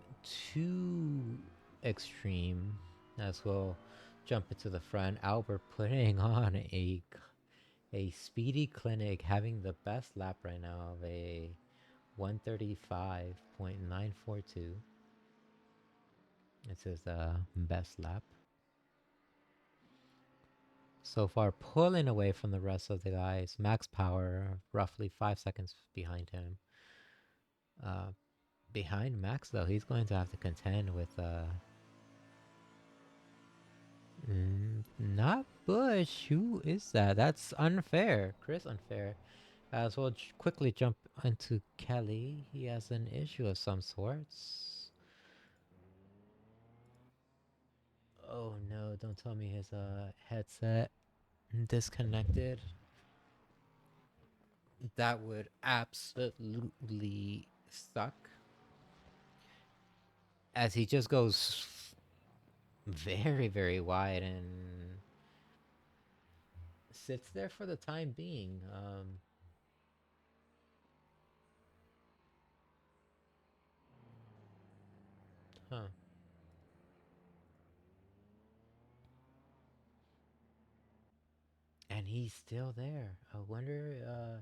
too extreme. As we'll jump into the front. Albert putting on a speedy clinic, having the best lap right now of a 135.942. It's his best lap. So far, pulling away from the rest of the guys. Max Power, roughly 5 seconds behind him. Behind Max, though, he's going to have to contend with not Bush. Who is that? That's unfair. Chris unfair. As we'll quickly jump into Kelly. He has an issue of some sorts. Oh no, don't tell me his headset disconnected. That would absolutely suck. As he just goes very, very wide and sits there for the time being. Huh. And he's still there. I wonder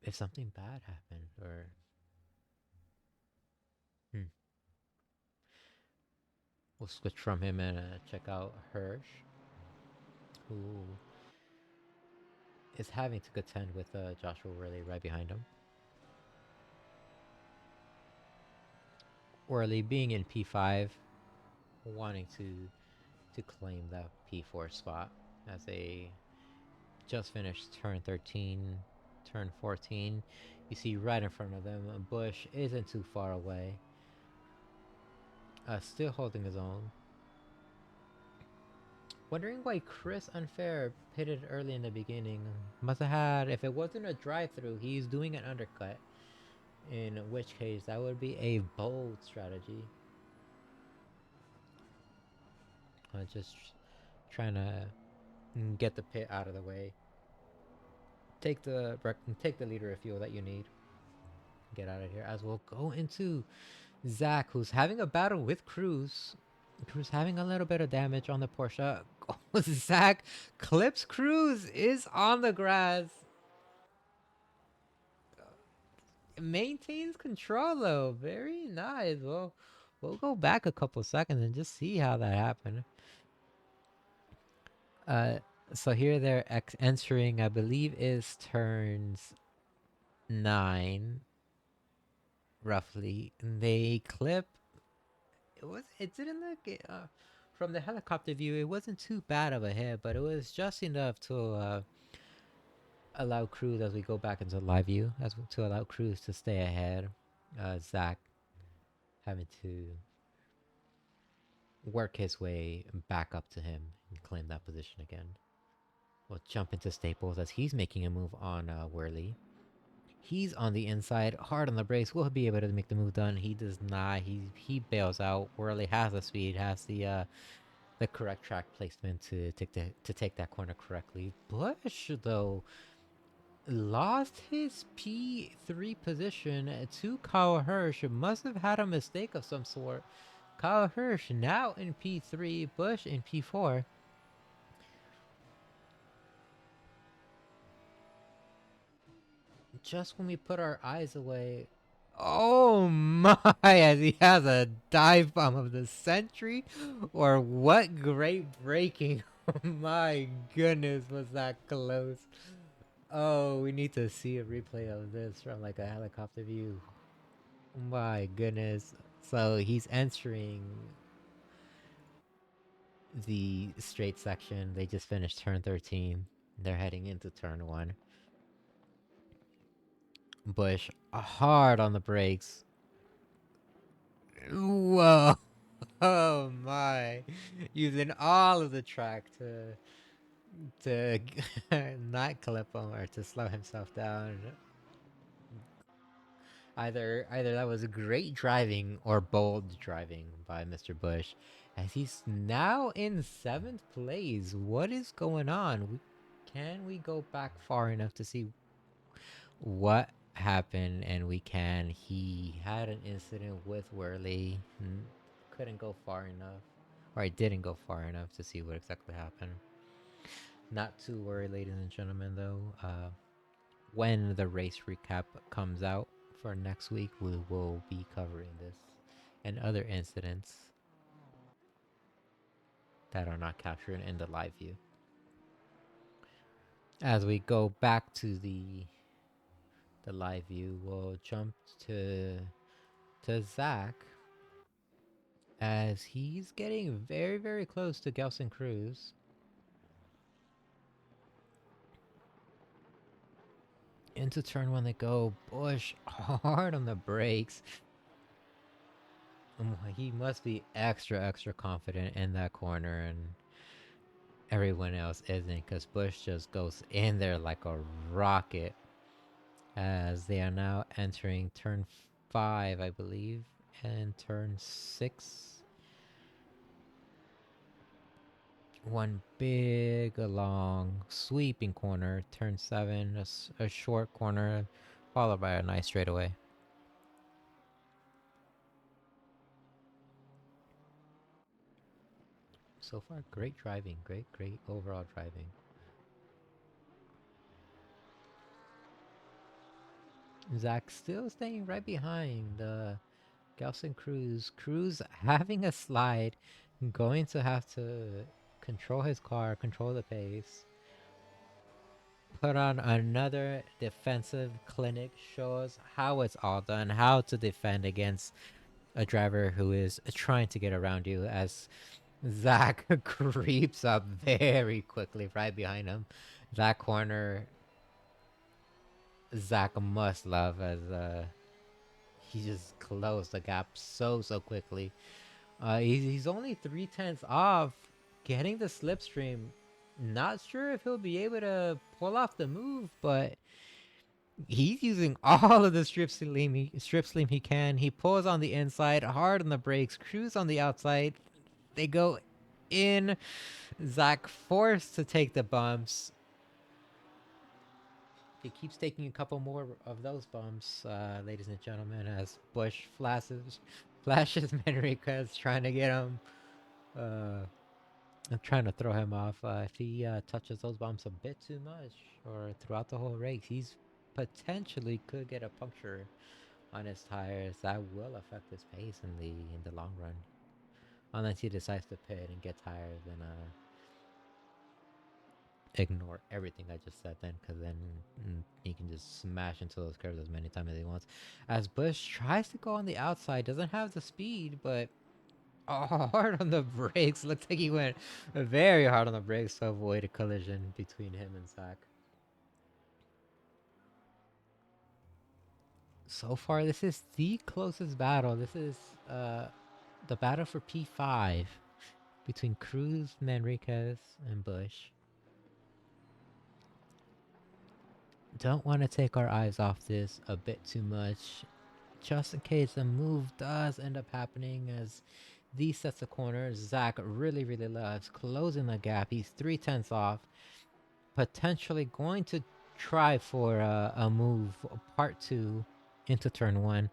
if something bad happened or. Hmm. We'll switch from him and check out Hirsch, who is having to contend with Joshua Worley right behind him. Worley being in P5, wanting to claim that P4 spot as a just finished turn 13, turn 14. You see right in front of them, Bush isn't too far away. Still holding his own. Wondering why Chris Unfair pitted early in the beginning. Must have had, if it wasn't a drive-through, he's doing an undercut. In which case, that would be a bold strategy. Just trying to get the pit out of the way. Take the leader of fuel that you need. Get out of here. As we'll go into Zach, who's having a battle with Cruz. Cruz having a little bit of damage on the Porsche. Zach clips Cruz, is on the grass. Maintains control though. Very nice. Well, we'll go back a couple seconds and just see how that happened. Uh, so here they're entering, I believe, is turns 9, roughly. And they clip. It didn't look from the helicopter view. It wasn't too bad of a hit, but it was just enough to allow Cruz, as we go back into live view, to allow Cruz to stay ahead. Zach having to work his way back up to him and claim that position again. We'll jump into Staples as he's making a move on Worley. He's on the inside, hard on the brakes. Will he be able to make the move done? He does not. He bails out. Worley has the speed, has the correct track placement to take that corner correctly. Bush though lost his P3 position to Kyle Hirsch. Must have had a mistake of some sort. Kyle Hirsch now in P3, Bush in P4. Just when we put our eyes away. Oh my, as he has a dive bomb of the century. Or what great braking. My goodness, was that close. Oh, we need to see a replay of this from like a helicopter view. My goodness. So he's entering the straight section. They just finished turn 13. They're heading into turn 1. Bush hard on the brakes. Whoa. Oh my. Using all of the track to not clip him or to slow himself down. Either that was great driving or bold driving by Mr. Bush, as he's now in 7th place. What is going on? Can we go back far enough to see what happened? And we can. He had an incident with Worley. Couldn't go far enough. Or I didn't go far enough to see what exactly happened. Not to worry, ladies and gentlemen, though. When the race recap comes out for next week, we will be covering this and other incidents that are not captured in the live view. As we go back to the live view, we'll jump to Zach, as he's getting very, very close to Gelson Cruz. Into turn 1 they go. Bush hard on the brakes. He must be extra confident in that corner, and everyone else isn't, because Bush just goes in there like a rocket. As they are now entering turn 5, I believe, and turn 6. One big, long, sweeping corner. Turn 7, a short corner, followed by a nice straightaway. So far, great driving. Great overall driving. Zach still staying right behind Gelson Cruz. Cruz having a slide, going to have to control his car, control the pace. Put on another defensive clinic, shows how it's all done, how to defend against a driver who is trying to get around you, as Zach creeps up very quickly right behind him. That corner, Zach must love, as he just closed the gap so quickly. He's only 0.3 off getting the slipstream. Not sure if he'll be able to pull off the move, but he's using all of the strip slim he can. He pulls on the inside, hard on the brakes, cruise on the outside. They go in. Zach forced to take the bumps. He keeps taking a couple more of those bumps, ladies and gentlemen, as Bush flashes Manriquez, trying to get him, uh, trying to throw him off. If he touches those bumps a bit too much, or throughout the whole race, he's potentially could get a puncture on his tires. That will affect his pace in the long run, unless he decides to pit and get tires and ignore everything I just said then, because then he can just smash into those curves as many times as he wants. As Bush tries to go on the outside, doesn't have the speed, but hard on the brakes. Looks like he went very hard on the brakes to avoid a collision between him and Zach. So far, this is the closest battle. This is the battle for P5 between Cruz, Manriquez, and Bush. Don't want to take our eyes off this a bit too much, just in case a move does end up happening, as these sets of corners Zach really, really loves. Closing the gap. He's 3/10 off. Potentially going to try for a move, part 2, into turn 1.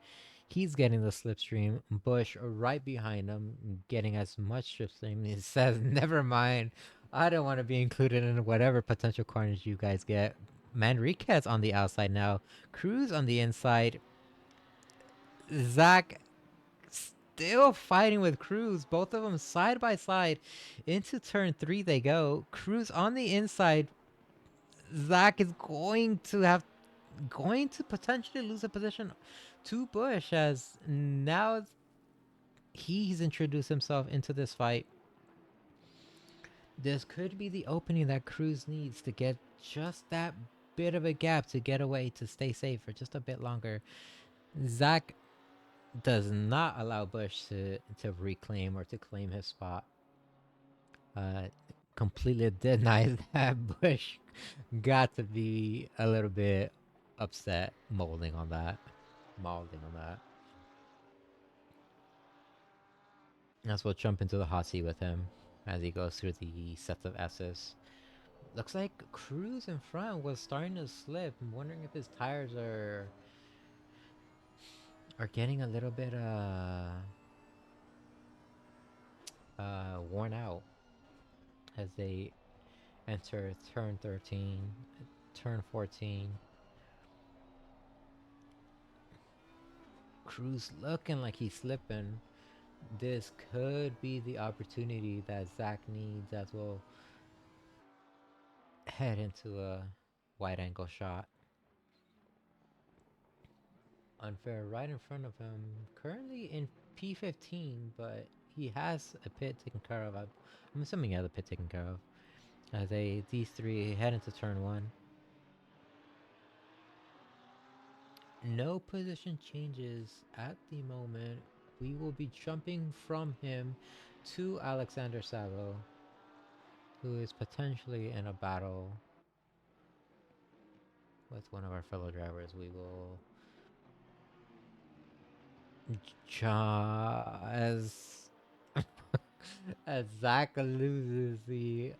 He's getting the slipstream. Bush right behind him, getting as much slipstream. He says, never mind. I don't want to be included in whatever potential carnage you guys get. Manriquez on the outside now. Cruz on the inside. Zach still fighting with Cruz. Both of them side by side. Into turn 3 they go. Cruz on the inside. Zach is going to potentially lose a position to Bush, as now he's introduced himself into this fight. This could be the opening that Cruz needs to get just that bit of a gap to get away, to stay safe for just a bit longer. Zach does not allow Bush to reclaim or to claim his spot. Completely denies that. Bush got to be a little bit upset, molding on that. As we'll jump into the hot seat with him as he goes through the sets of S's. Looks like Cruz in front was starting to slip. I'm wondering if his tires are getting a little bit worn out as they enter turn 13, turn 14. Cruz looking like he's slipping. This could be the opportunity that Zach needs, as we'll head into a wide angle shot. Unfair right in front of him, currently in P15, but he has a pit taken care of. I'm assuming he has a pit taken care of. As these three head into turn 1. No position changes at the moment. We will be jumping from him to Alexander Sabo, who is potentially in a battle with one of our fellow drivers. We will as as Zach loses the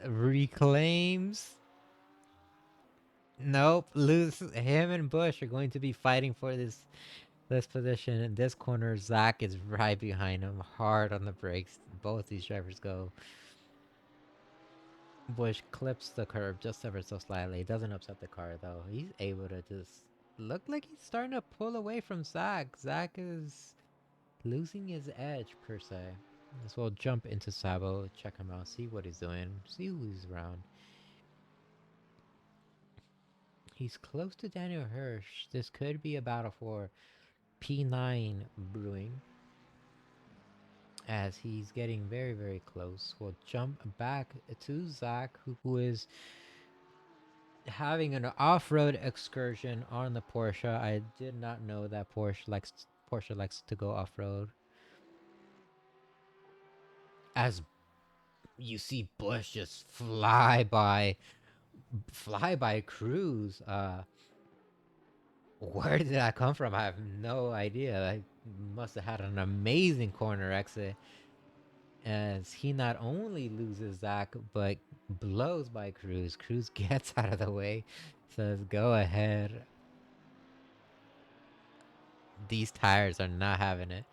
reclaims. Nope, lose. Him and Bush are going to be fighting for this position. In this corner, Zach is right behind him, hard on the brakes. Both these drivers go. Bush clips the curb just ever so slightly. Doesn't upset the car though. He's able to just look like he's starting to pull away from Zach. Zach is losing his edge per se. As well jump into Sabo, check him out, see what he's doing, see who he's around. He's close to Daniel Hirsch. This could be a battle for P9 brewing, as he's getting very, very close. We'll jump back to Zach, who is having an off-road excursion on the Porsche. I did not know that Porsche likes to go off-road. As you see Bush just fly by Cruz. Where did that come from? I have no idea. I must have had an amazing corner exit as he not only loses Zach but blows by Cruz. Cruz gets out of the way, says, "Go ahead." These tires are not having it.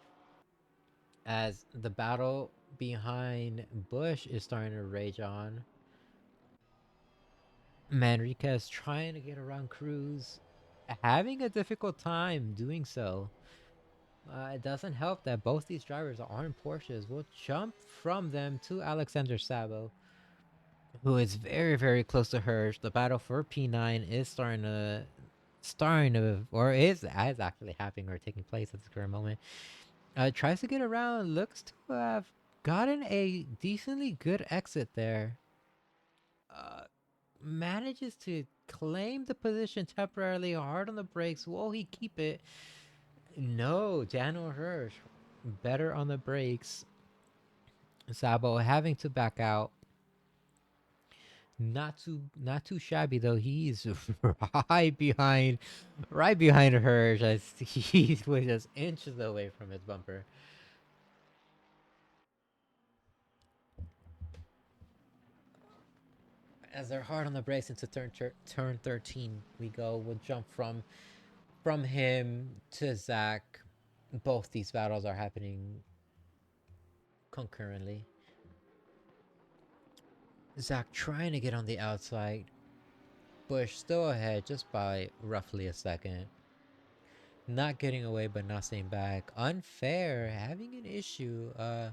As the battle behind Bush is starting to rage on, Manriquez trying to get around Cruz, having a difficult time doing so. It doesn't help that both these drivers are on Porsches. We'll jump from them to Alexander Sabo, who is very, very close to Hirsch. The battle for P9 is or is actually happening or taking place at this current moment. Tries to get around, looks to have gotten a decently good exit there. Uh, Manages to claim the position temporarily, hard on the brakes. Will he keep it? No, Daniel Hirsch better on the brakes. Sabo having to back out. Not too shabby though. He's right behind Hirsch as he was just inches away from his bumper. As they're hard on the brakes into turn 13, we go. We'll jump from him to Zach. Both these battles are happening concurrently. Zach trying to get on the outside. Bush still ahead just by roughly a second. Not getting away but not staying back. Unfair, having an issue. A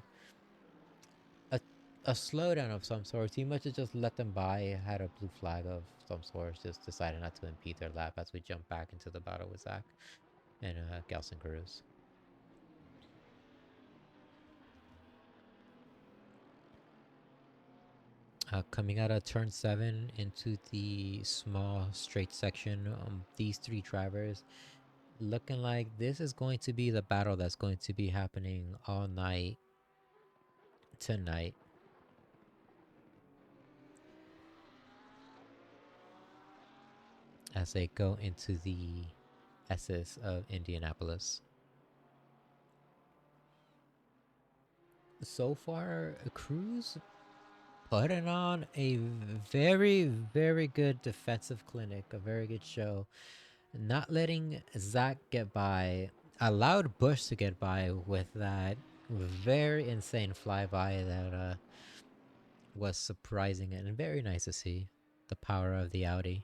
a slowdown of some sort. He must have just let them by. Had a blue flag of some sort. Just decided not to impede their lap as we jump back into the battle with Zach and Gelson Cruz. Coming out of turn 7 into the small straight section, these three drivers looking like this is going to be the battle that's going to be happening all night tonight. As they go into the SS of Indianapolis. So far, Cruz putting on a very, very good defensive clinic, a very good show. Not letting Zach get by, allowed Bush to get by with that very insane flyby that was surprising and very nice to see. The power of the Audi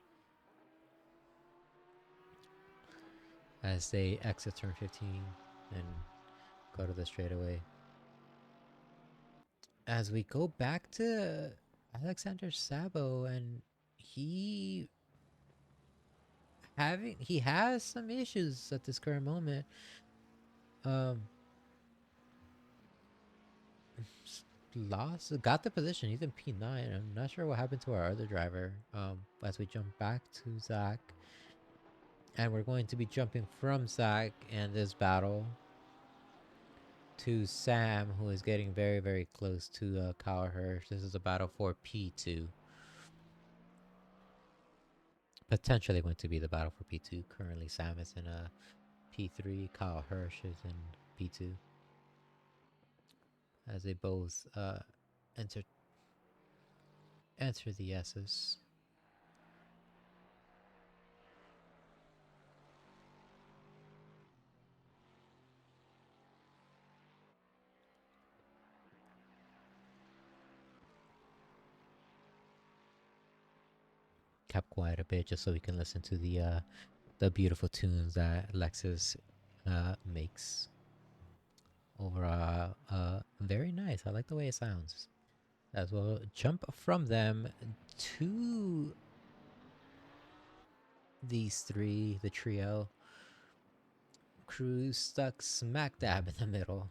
as they exit turn 15 and go to the straightaway. As we go back to Alexander Sabo, and he has some issues at this current moment. Um, got the position. He's in P9. I'm not sure what happened to our other driver. As we jump back to Zach, and we're going to be jumping from Zach and this battle to Sam, who is getting very, very close to Kyle Hirsch. This is a battle for P2. Potentially going to be the battle for P2. Currently, Sam is in a P3. Kyle Hirsch is in P2. As they both enter the S's. Kept quiet a bit just so we can listen to the beautiful tunes that Lexus makes. Overall, very nice. I like the way it sounds. As well, jump from them to these three, the trio. Cruz stuck smack dab in the middle,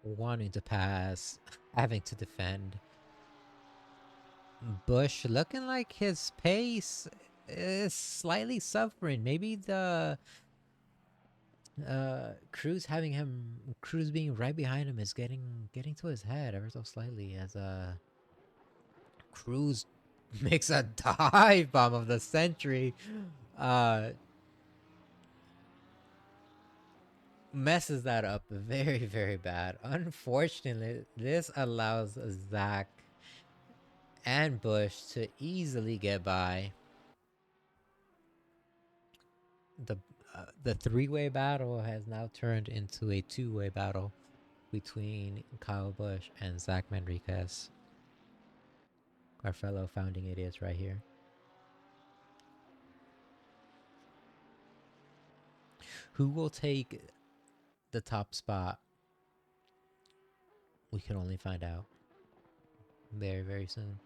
wanting to pass, having to defend. Bush looking like his pace is slightly suffering. Maybe the Cruz being right behind him is getting to his head ever so slightly as Cruz makes a dive bomb of the century. Uh, messes that up very, very bad. Unfortunately, this allows Zach and Bush to easily get by. The the three-way battle has now turned into a two-way battle between Kyle Busch and Zach Manriquez, our fellow founding idiots right here. Who will take the top spot? We can only find out very, very soon.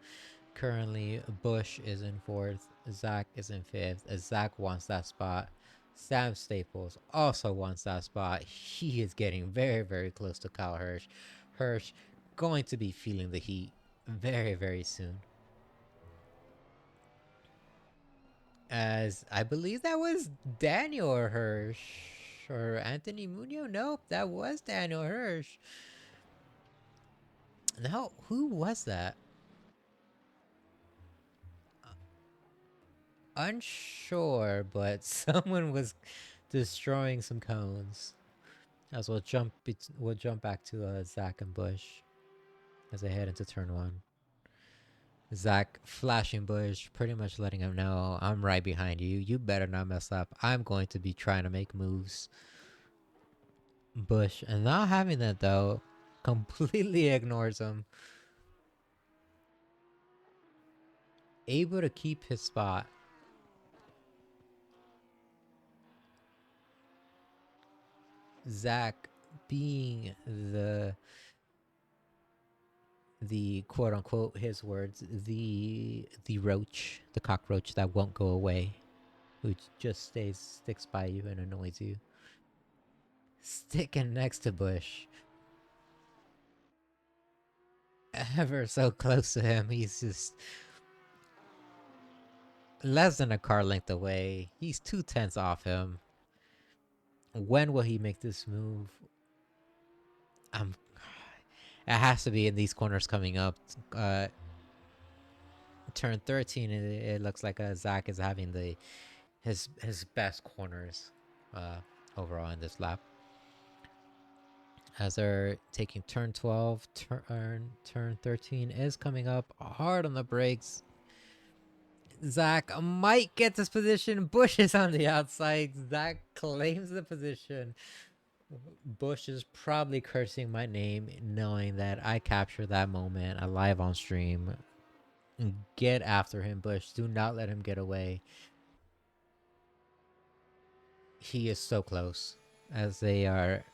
Currently, Bush is in fourth. Zach is in fifth. Zach wants that spot. Sam Staples also wants that spot. He is getting very, very close to Kyle Hirsch. Hirsch going to be feeling the heat very, very soon. As I believe that was Daniel Hirsch or Anthony Munoz. Nope, that was Daniel Hirsch. Now, who was that? Unsure, but someone was destroying some cones. As we'll jump back to Zach and Bush as they head into turn one. Zach flashing Bush, pretty much letting him know, I'm right behind you. You better not mess up. I'm going to be trying to make moves. Bush, and not having that though, completely ignores him. Able to keep his spot. Zach being the quote unquote, his words, the roach, the cockroach that won't go away, who just sticks by you and annoys you. Sticking next to Bush. Ever so close to him. He's just less than a car length away. He's 2/10 off him. When will he make this move? It has to be in these corners coming up. Turn 13, it looks like Zach is having his best corners overall in this lap. As they're taking turn 12, turn 13 is coming up hard on the brakes. Zach might get this position. Bush is on the outside. Zach claims the position. Bush is probably cursing my name, knowing that I captured that moment live on stream. Get after him, Bush. Do not let him get away. He is so close as they are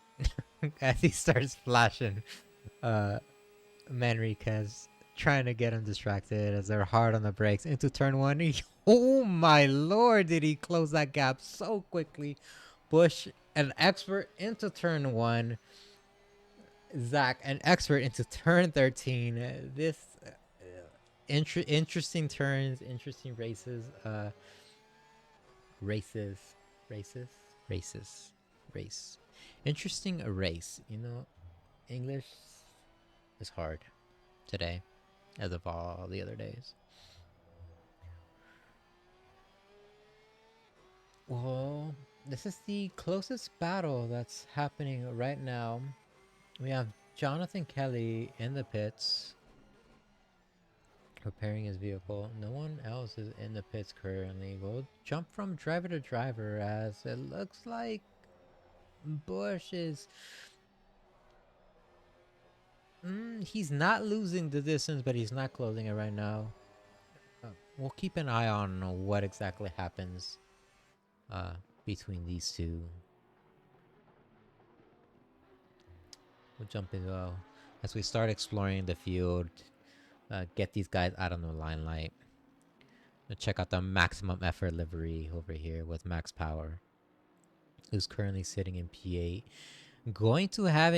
as he starts flashing Manriquez, trying to get him distracted as they're hard on the brakes into turn one. Oh my lord, did he close that gap so quickly. Bush, an expert into turn one. Zach, an expert into turn 13. This interesting turns, interesting races. Race. Interesting race. You know, English is hard today, as of all the other days. Well, this is the closest battle that's happening right now. We have Jonathan Kelly in the pits, repairing his vehicle. No one else is in the pits currently. We'll jump from driver to driver as it looks like Bush is... he's not losing the distance, but he's not closing it right now. We'll keep an eye on what exactly happens between these two. We'll jump in as we start exploring the field. Get these guys out of the limelight. Check out the maximum effort livery over here with Max Power, who's currently sitting in P8, going to have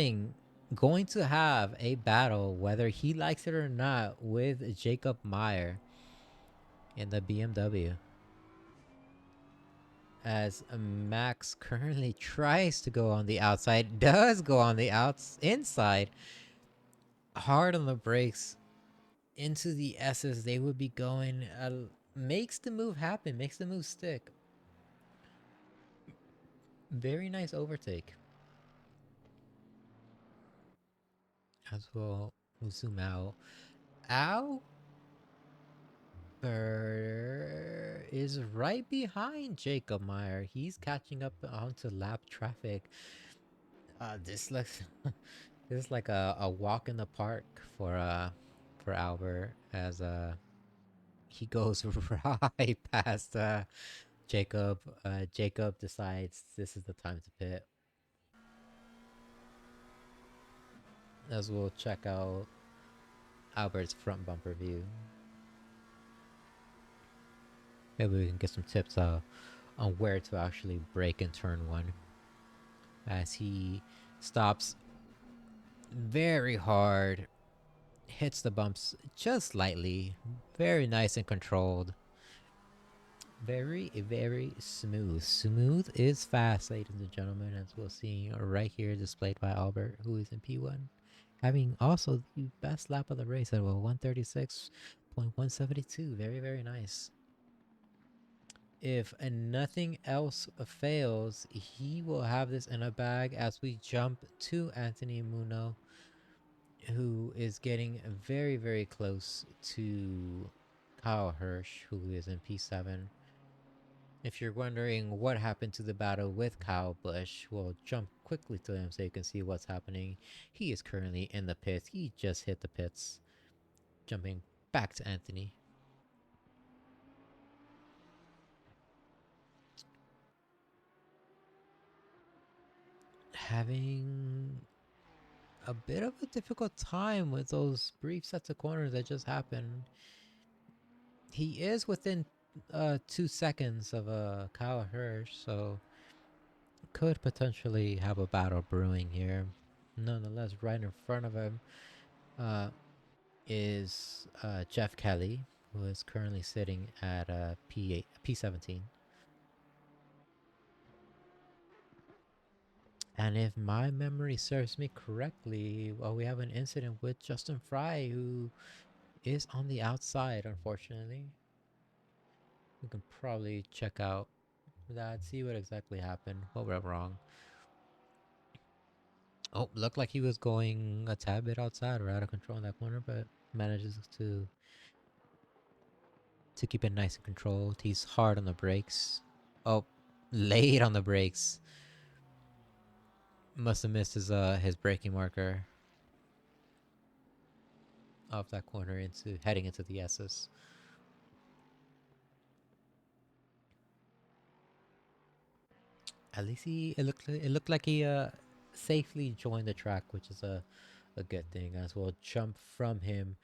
a battle, whether he likes it or not, with Jacob Meyer in the BMW. as Max currently tries to go on the outside, does go on the inside, hard on the brakes into the S's. They would be going, makes the move happen, makes the move stick. Very nice overtake. As we'll zoom out. Albert is right behind Jacob Meyer. He's catching up onto lap traffic. This looks this is like a walk in the park for Albert as he goes right past Jacob. Jacob decides this is the time to pit. As we'll check out Albert's front bumper view. Maybe we can get some tips on where to actually brake in turn one. As he stops very hard, hits the bumps just lightly, very nice and controlled. Very, very smooth. Smooth is fast, ladies and gentlemen, as we'll see right here displayed by Albert, who is in P1. Having also the best lap of the race at a 136.172. Very, very nice. If nothing else fails, he will have this in a bag as we jump to Anthony Muno, who is getting very, very close to Kyle Hirsch, who is in P7. If you're wondering what happened to the battle with Kyle Busch, we'll jump quickly to him so you can see what's happening. He is currently in the pits. He just hit the pits. Jumping back to Anthony. Having a bit of a difficult time with those brief sets of corners that just happened. He is within 2 seconds of Kyle Hirsch, so could potentially have a battle brewing here. Nonetheless, right in front of him is Jeff Kelly, who is currently sitting at P8, P17. And if my memory serves me correctly, well, we have an incident with Justin Fry, who is on the outside, unfortunately. We can probably check out that, see what exactly happened, what went wrong. Oh, looked like he was going a tad bit outside or out of control in that corner, but manages to keep it nice and controlled. He's hard on the brakes. Oh, late on the brakes. Must have missed his braking marker off that corner into heading into the S's. At least it looked like he safely joined the track, which is a good thing. As we'll jump from him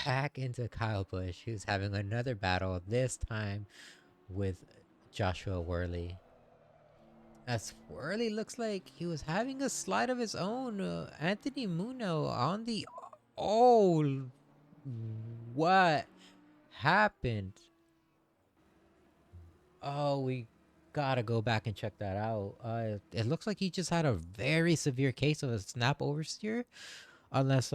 back into Kyle Busch, who's having another battle, this time with Joshua Worley. As Worley looks like he was having a slide of his own. Anthony Muno on the... Oh, what happened? Oh, we gotta go back and check that out. It looks like he just had a very severe case of a snap oversteer, unless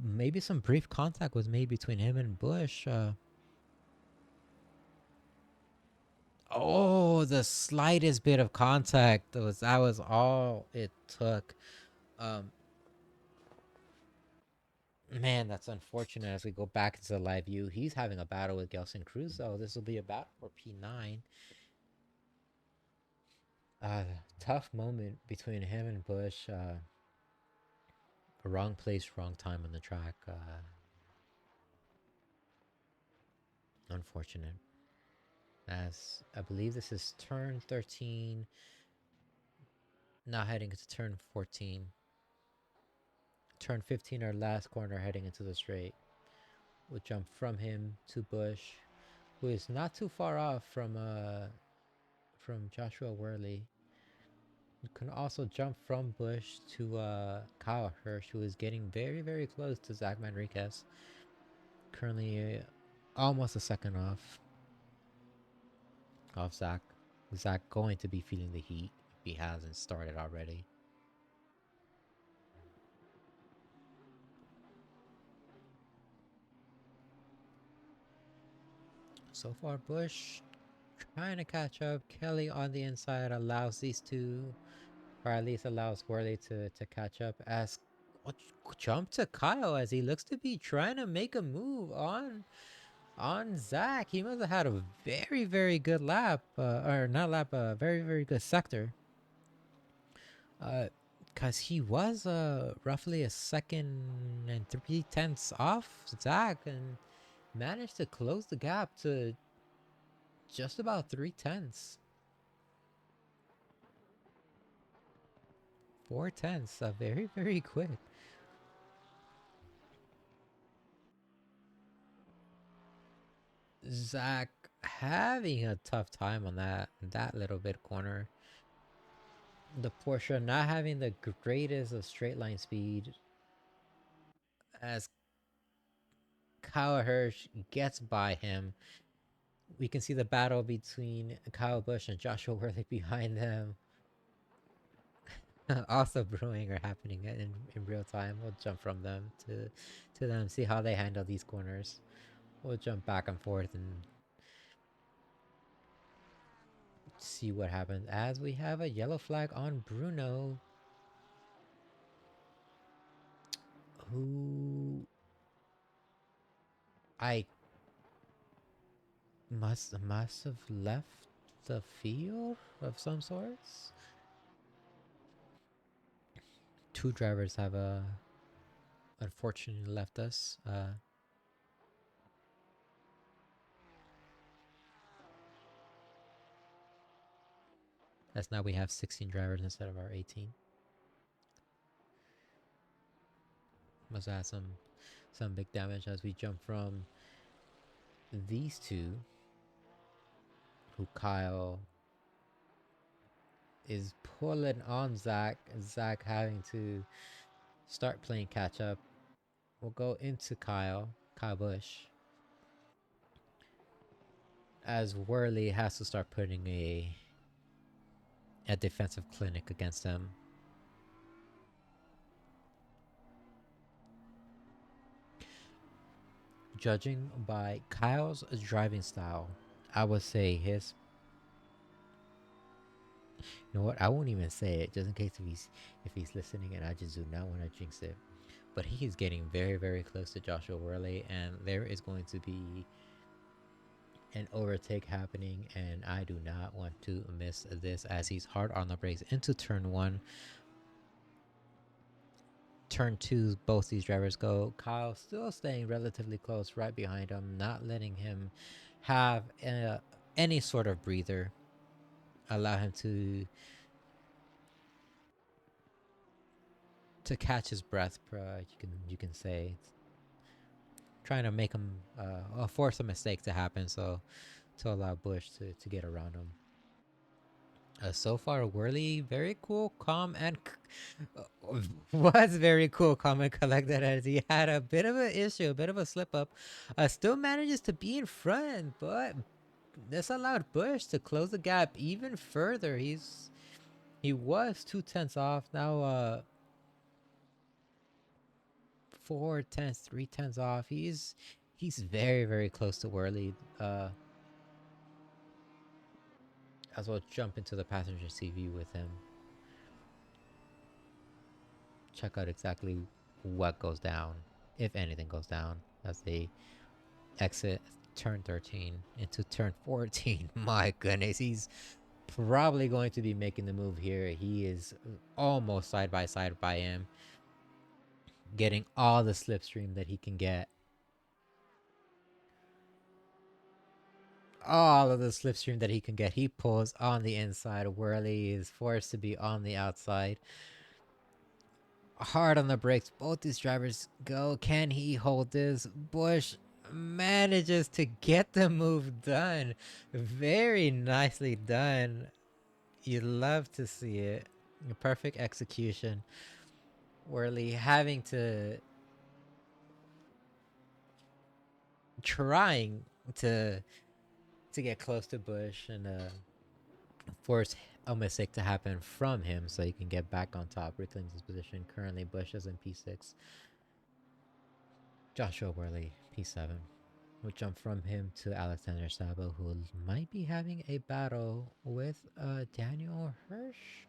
maybe some brief contact was made between him and Bush. Oh, the slightest bit of contact that was all it took. Um, Man, that's unfortunate. As we go back into the live view, he's having a battle with Gelson Cruz, so this will be a battle for P9. Tough moment between him and Bush. Wrong place, wrong time on the track. Unfortunate. As I believe this is turn 13. Now heading into turn 14. Turn 15, our last corner heading into the straight. We'll jump from him to Bush, who is not too far off from Joshua Worley. You can also jump from Bush to Kyle Hirsch, who is getting very, very close to Zach Manriquez. Currently almost a second off Zach. Zach going to be feeling the heat if he hasn't started already. So far, Bush trying to catch up. Kelly on the inside allows these two, or at least allows Worley to catch up. As jump to Kyle as he looks to be trying to make a move on Zach. He must have had a very good lap, or not lap, very good sector. Cause he was roughly a second and 3/10 off Zach and managed to close the gap to just about 3/10. 4/10, very quick. Zach having a tough time on that little bit corner. The Porsche not having the greatest of straight line speed as Kyle Hirsch gets by him. We can see the battle between Kyle Busch and Joshua Worley behind them. Also brewing or happening in real time. We'll jump from them to them, see how they handle these corners. We'll jump back and forth and see what happens as we have a yellow flag on Bruno, who I must have left the field of some sorts. Two drivers have unfortunately left us. As now we have 16 drivers instead of our 18. Must have had some big damage as we jump from these two, who Kyle is pulling on Zach, and Zach having to start playing catch up. We'll go into Kyle Busch, as Worley has to start putting a defensive clinic against him. Judging by Kyle's driving style, I would say his. You know what? I won't even say it, just in case if he's listening, and I just do not want to jinx it. But he is getting very close to Joshua Worley, and there is going to be an overtake happening, and I do not want to miss this as he's hard on the brakes into turn 1. Turn 2, both these drivers go. Kyle still staying relatively close right behind him, not letting him have any sort of breather. Allow him to catch his breath, you can say. Trying to make him force a mistake to happen, so to allow Bush to get around him. So far, Worley very cool, calm, and was very cool, calm, and collected as he had a bit of an issue, a bit of a slip up. Still manages to be in front, but this allowed Bush to close the gap even further. He was 2/10 off, now 4/10, 3/10 off. He's very close to Worley. As well jump into the passenger CV with him. Check out exactly what goes down, if anything goes down, as they exit turn 13 into turn 14. My goodness, he's probably going to be making the move here. He is almost side by side by him, getting all the slipstream that he can get. All of the slipstream that he can get. He pulls on the inside. Worley is forced to be on the outside. Hard on the brakes. Both these drivers go. Can he hold this? Bush manages to get the move done. Very nicely done. You love to see it. Perfect execution. Worley having to trying to get close to Bush, and force a mistake to happen from him so he can get back on top, reclaim his position. Currently, Bush is in P6. Joshua Worley, P7. We'll jump from him to Alexander Sabo, who might be having a battle with Daniel Hirsch,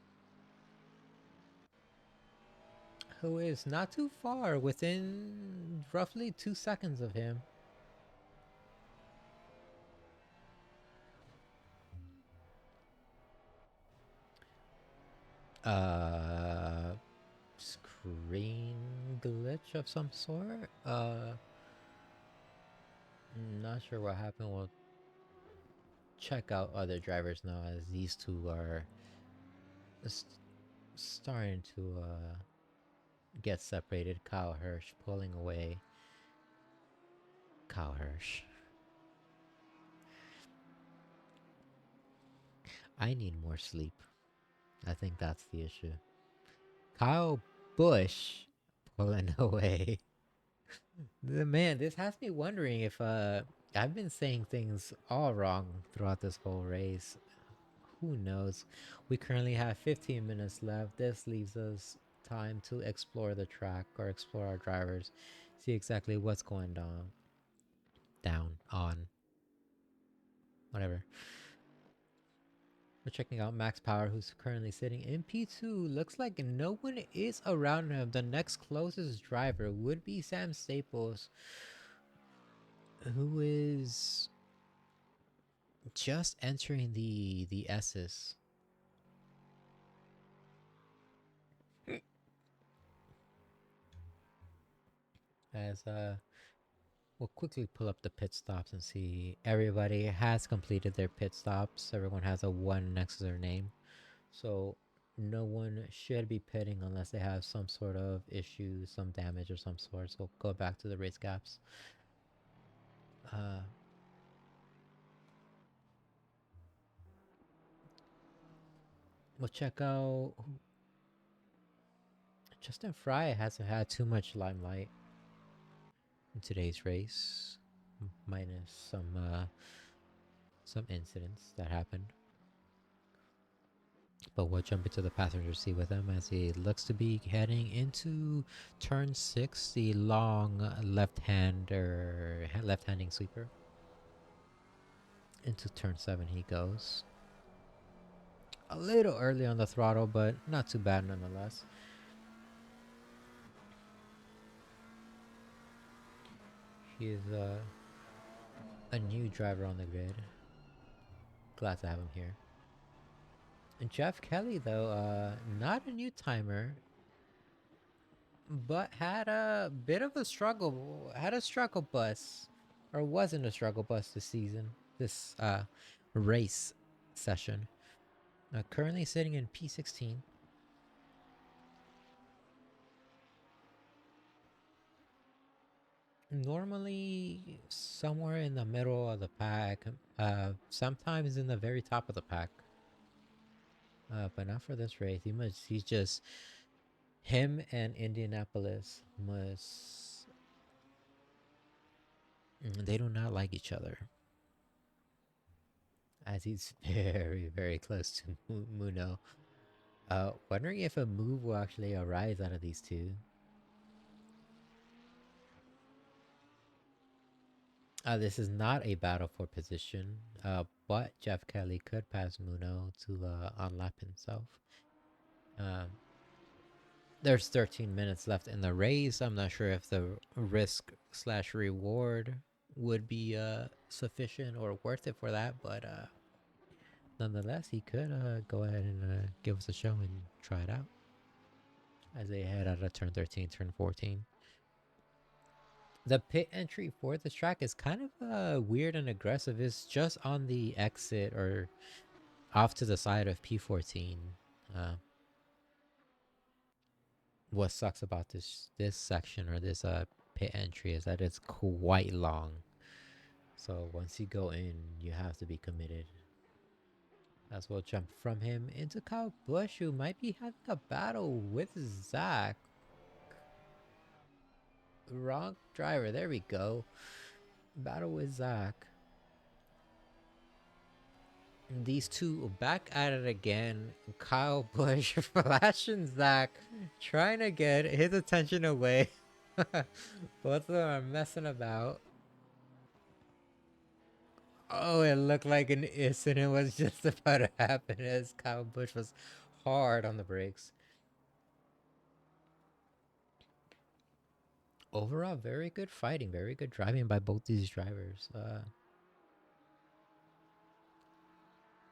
who is not too far, within roughly 2 seconds of him. Screen glitch of some sort. Not sure what happened. We'll check out other drivers now, as these two are starting to get separated. Kyle Hirsch pulling away. Kyle Hirsch. I need more sleep. I think that's the issue. Kyle Busch pulling away. Man, this has me wondering if I've been saying things all wrong throughout this whole race. Who knows? We currently have 15 minutes left. This leaves us time to explore the track, or explore our drivers, see exactly what's going on, whatever. We're checking out Max Power, who's currently sitting in P2. Looks like no one is around him. The next closest driver would be Sam Staples, who is just entering the S's. As we'll quickly pull up the pit stops and see everybody has completed their pit stops. Everyone has a 1 next to their name. So no one should be pitting unless they have some sort of issue, some damage of some sort. So go back to the race gaps. We'll check out. Justin Fry hasn't had too much limelight in today's race, minus some incidents that happened. But we'll jump into the passenger seat with him as he looks to be heading into turn 6, the long left-handing sweeper. Into turn 7 he goes. A little early on the throttle, but not too bad nonetheless. He is a new driver on the grid. Glad to have him here. And Jeff Kelly, though, not a new timer, but had a bit of a struggle. Had a struggle bus, or wasn't a struggle bus this season. This race session. Currently sitting in P16. Normally somewhere in the middle of the pack, sometimes in the very top of the pack, but not for this race. He's just, him and Indianapolis must, they do not like each other, as he's very, very close to Muno. Wondering if a move will actually arise out of these two. This is not a battle for position, but Jeff Kelly could pass Muno to unlap himself. There's 13 minutes left in the race. I'm not sure if the risk/reward would be sufficient or worth it for that, but nonetheless, he could go ahead and give us a show and try it out as they head out of turn 13, turn 14. The pit entry for this track is kind of weird and aggressive. It's just on the exit or off to the side of P14. What sucks about this section, or this pit entry, is that it's quite long. So once you go in, you have to be committed. As we'll jump from him into Kyle Busch, who might be having a battle with Zach. Wrong driver. There we go. Battle with Zach. These two back at it again. Kyle Busch flashing Zach, trying to get his attention away. Both of them are messing about. Oh, it looked like an incident was just about to happen as Kyle Busch was hard on the brakes. Overall, very good fighting, very good driving by both these drivers.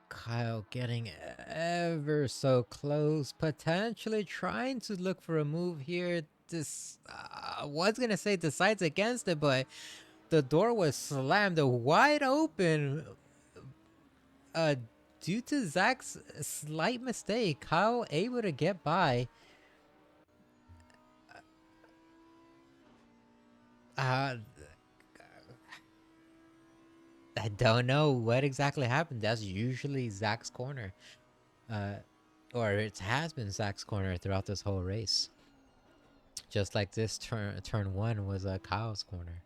Kyle getting ever so close, potentially trying to look for a move here. This was gonna say decides against it, but the door was slammed wide open. Uh, due to Zach's slight mistake, Kyle able to get by. Uh, I don't know what exactly happened. That's usually Zach's corner. Uh, or it has been Zach's corner throughout this whole race. Just like this turn one was Kyle's corner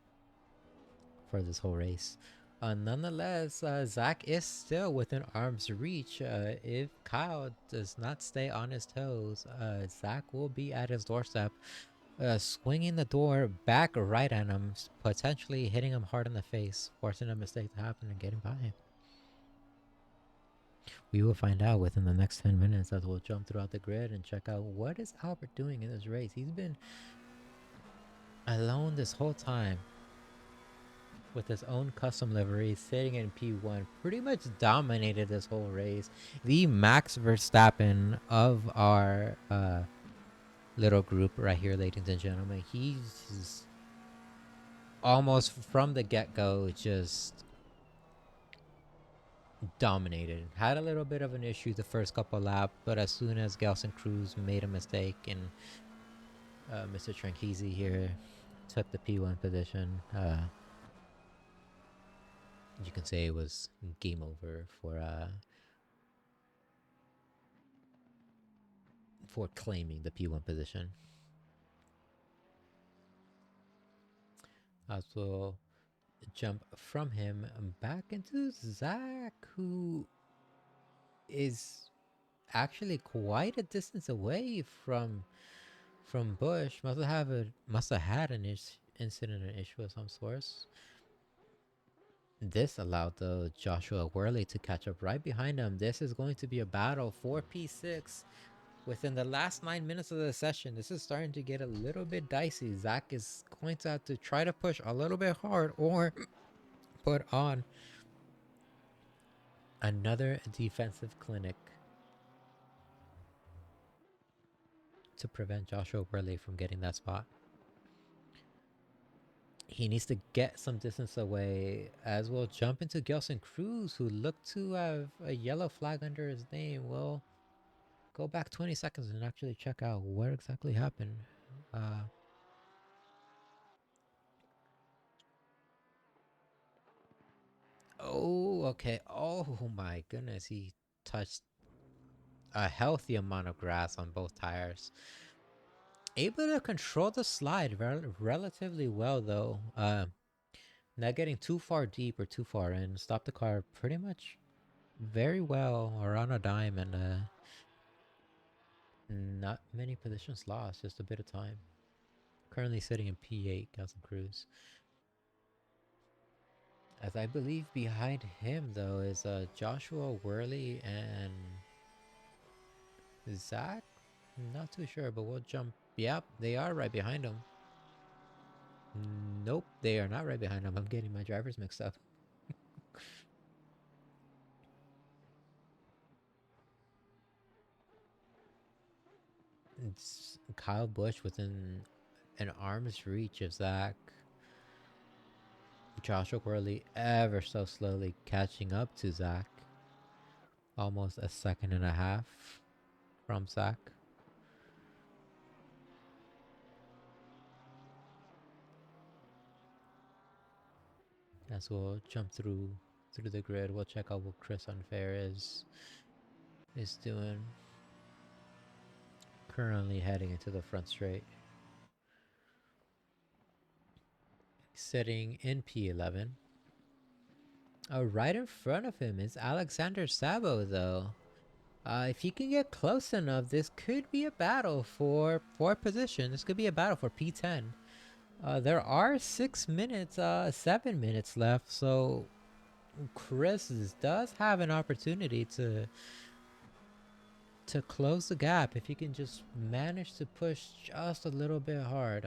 for this whole race. Nonetheless, Zach is still within arm's reach. If Kyle does not stay on his toes, Zach will be at his doorstep, swinging the door back right at him, potentially hitting him hard in the face, forcing a mistake to happen and getting by him. We will find out within the next 10 minutes as we'll jump throughout the grid and check out what is Albert doing in this race. He's been alone this whole time with his own custom livery, sitting in P1, pretty much dominated this whole race. The Max Verstappen of our little group right here, ladies and gentlemen. He's almost from the get-go just dominated. Had a little bit of an issue the first couple laps, but as soon as Gelson Cruz made a mistake and Mr. Tranchisi here took the P1 position, you can say it was game over for claiming the P1 position. As we'll jump from him back into Zach, who is actually quite a distance away from Bush. Must have had an incident or issue of some sort. This allowed the Joshua Worley to catch up right behind him. This is going to be a battle for P6 within the last 9 minutes of the session. This is starting to get a little bit dicey. Zach is going to have to try to push a little bit hard or put on another defensive clinic to prevent Joshua Worley from getting that spot. He needs to get some distance away, as we'll jump into Gelson Cruz, who looked to have a yellow flag under his name. We'll go back 20 seconds and actually check out what exactly happened. Oh, okay. Oh my goodness. He touched a healthy amount of grass on both tires. Able to control the slide relatively well, though. Not getting too far deep or too far in. Stopped the car pretty much very well around a dime, and not many positions lost, just a bit of time. Currently sitting in P8, Gelson Cruz. As I believe behind him, though, is Joshua Worley and Zach? Not too sure, but we'll jump. Yep, they are right behind him. Nope, they are not right behind him. I'm getting my drivers mixed up. It's Kyle Busch within an arm's reach of Zach. Joshua Worley ever so slowly catching up to Zach. Almost a second and a half from Zach. As we'll jump through the grid, we'll check out what Chris Unfair is doing. Currently heading into the front straight. Sitting in P11. Right in front of him is Alexander Sabo, though. If he can get close enough, this could be a battle for position. This could be a battle for P10. There are 6 minutes, 7 minutes left, so Chris does have an opportunity to close the gap if he can just manage to push just a little bit hard.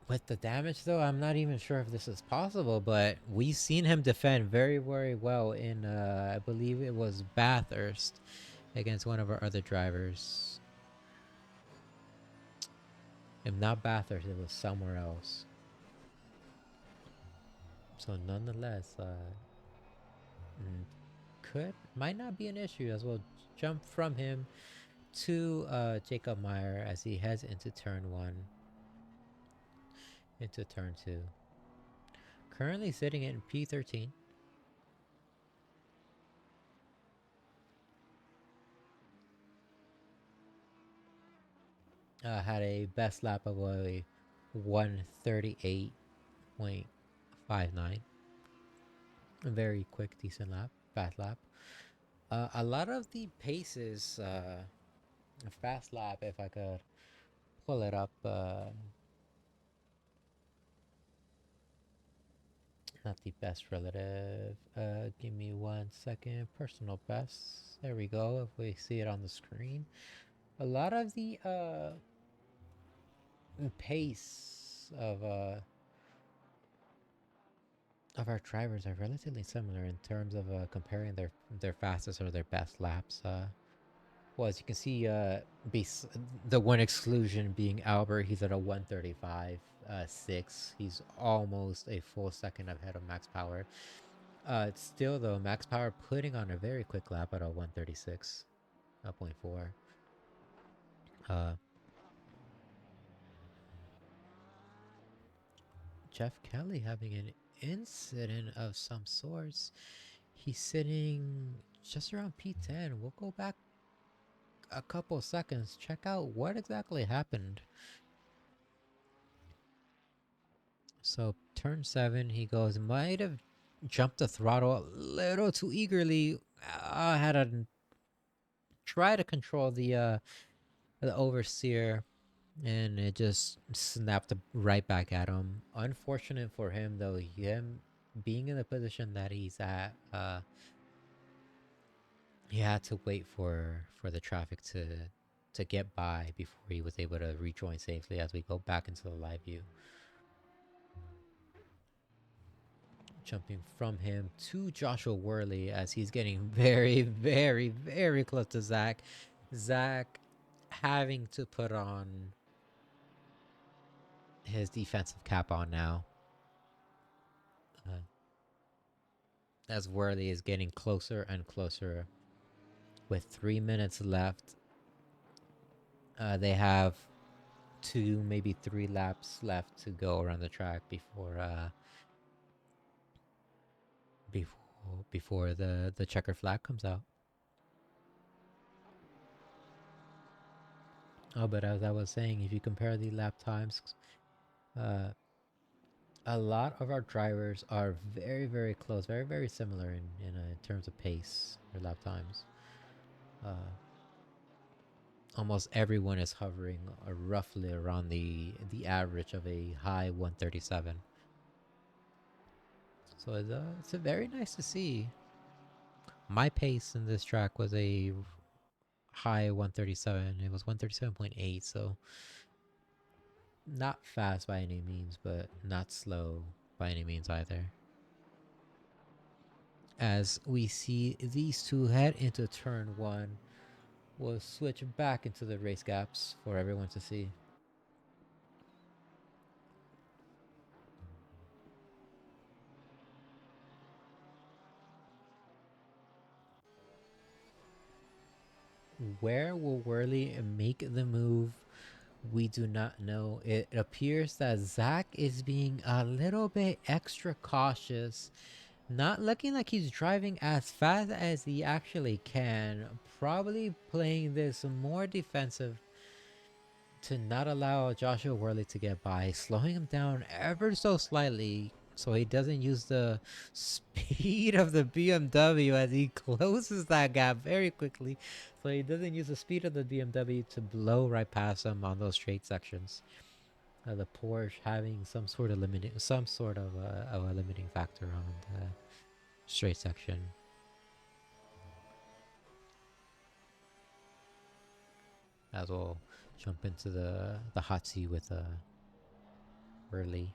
With the damage though, I'm not even sure if this is possible, but we've seen him defend very, very well in, I believe it was Bathurst against one of our other drivers. If not Bathurst, it was somewhere else. So nonetheless, might not be an issue as we'll jump from him to Jacob Meyer as he heads into turn 1, into turn 2. Currently sitting in P13. Had a best lap of a 138.59. A very quick, decent lap, fast lap. A lot of the paces, fast lap, if I could pull it up, not the best relative. Give me 1 second. Personal best. There we go. If we see it on the screen, a lot of the pace of our drivers are relatively similar in terms of comparing their fastest or their best laps. Well, as you can see, the one exclusion being Albert, he's at a 135.6. He's almost a full second ahead of Max Power. Still though, Max Power putting on a very quick lap at a 136.4. Jeff Kelly having an incident of some sorts. He's sitting just around P10. We'll go back a couple seconds, check out what exactly happened. So turn 7, he goes, might have jumped the throttle a little too eagerly. Had to try to control the oversteer, and it just snapped right back at him. Unfortunate for him though, him being in the position that he's at, he had to wait for the traffic to get by before he was able to rejoin safely as we go back into the live view. Jumping from him to Joshua Worley as he's getting very, very, very close to Zach. Zach having to put on his defensive cap on now. As Worley is getting closer and closer. With 3 minutes left, they have 2, maybe 3 laps left to go around the track before the checker flag comes out. Oh, but as I was saying, if you compare the lap times, a lot of our drivers are very, very close, very, very similar in terms of pace or lap times. Almost everyone is hovering roughly around the average of a high 137. So it's a very nice to see. My pace in this track was a high 137. It was 137.8, so not fast by any means, but not slow by any means either. As we see these two head into turn 1, we'll switch back into the race gaps for everyone to see. Where will Worley make the move? We do not know. It appears that Zach is being a little bit extra cautious, not looking like he's driving as fast as he actually can, probably playing this more defensive to not allow Joshua Worley to get by, slowing him down ever so slightly, So he doesn't use the speed of the BMW as he closes that gap very quickly. So he doesn't use the speed of the BMW to blow right past him on those straight sections. The Porsche having some sort of a limiting factor on the straight section. As we'll jump into the hot seat with Burley.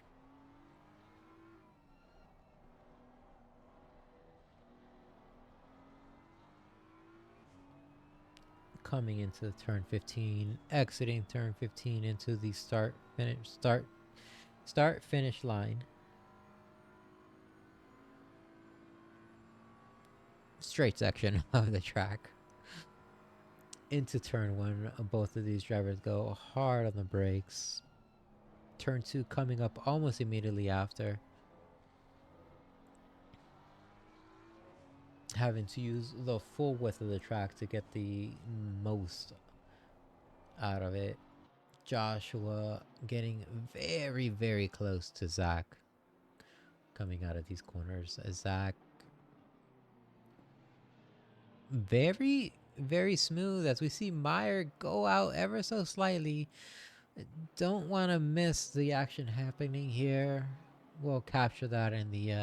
Coming into turn 15, exiting turn 15 into the start finish line. Straight section of the track. Into turn 1, both of these drivers go hard on the brakes. Turn 2 coming up almost immediately after. Having to use the full width of the track to get the most out of it. Joshua getting very, very close to Zach coming out of these corners. Zach very, very smooth as we see Meyer go out ever so slightly. Don't want to miss the action happening here. We'll capture that in the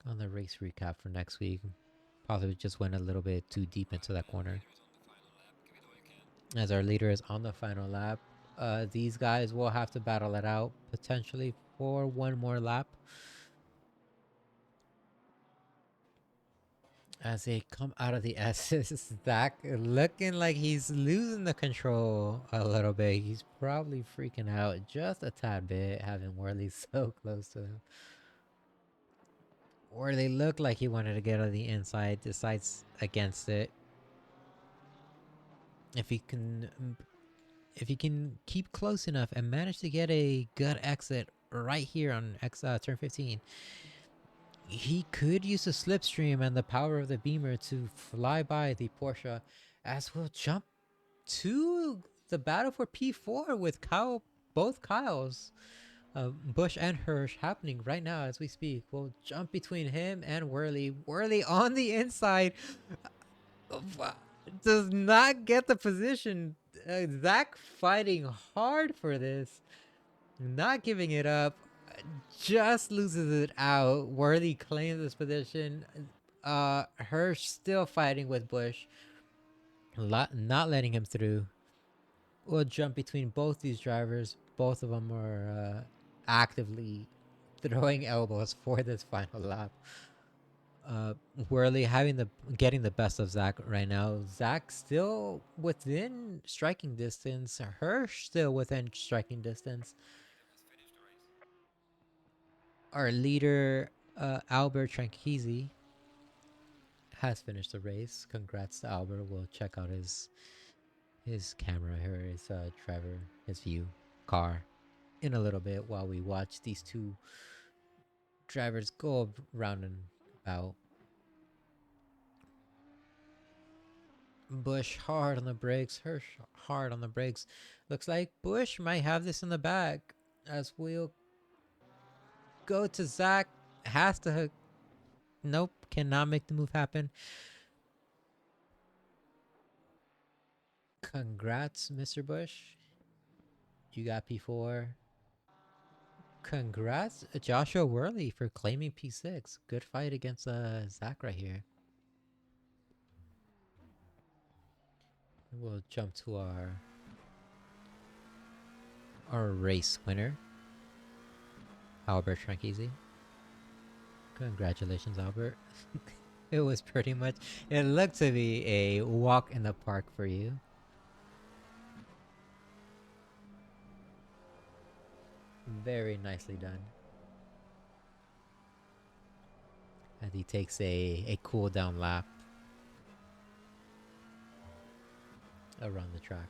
on the race recap for next week. Possibly just went a little bit too deep into that corner. As our leader is on the final lap, these guys will have to battle it out potentially for one more lap. As they come out of the S's, Zach looking like he's losing the control a little bit. He's probably freaking out just a tad bit, having Worley so close to him. Or they look like he wanted to get on the inside, decides against it. If he can keep close enough and manage to get a good exit right here on turn 15, he could use the slipstream and the power of the beamer to fly by the Porsche, as we'll jump to the battle for P4 with both Kyles, Bush and Hirsch, happening right now as we speak. We'll jump between him and Worley. Worley on the inside does not get the position. Zach fighting hard for this, not giving it up, just loses it out. Worley claims this position. Hirsch still fighting with Bush, not letting him through. We'll jump between both these drivers. Both of them are actively throwing elbows for this final lap. Worley getting the best of Zach right now. Zach still within striking distance. Hirsch still within striking distance. Our leader, Albert Tranchisi, has finished the race. Congrats to Albert. We'll check out his camera here, his driver, his view car in a little bit while we watch these two drivers go round and about. Bush hard on the brakes. Hirsch hard on the brakes. Looks like Bush might have this in the bag. As we'll go to Zach. Has to. Nope. Cannot make the move happen. Congrats, Mr. Bush. You got P4. Congrats, Joshua Worley, for claiming P6. Good fight against Zach right here. We'll jump to our race winner, Albert Tranchisi. Congratulations, Albert. It was pretty much, it looked to be a walk in the park for you. Very nicely done. And he takes a cool down lap around the track.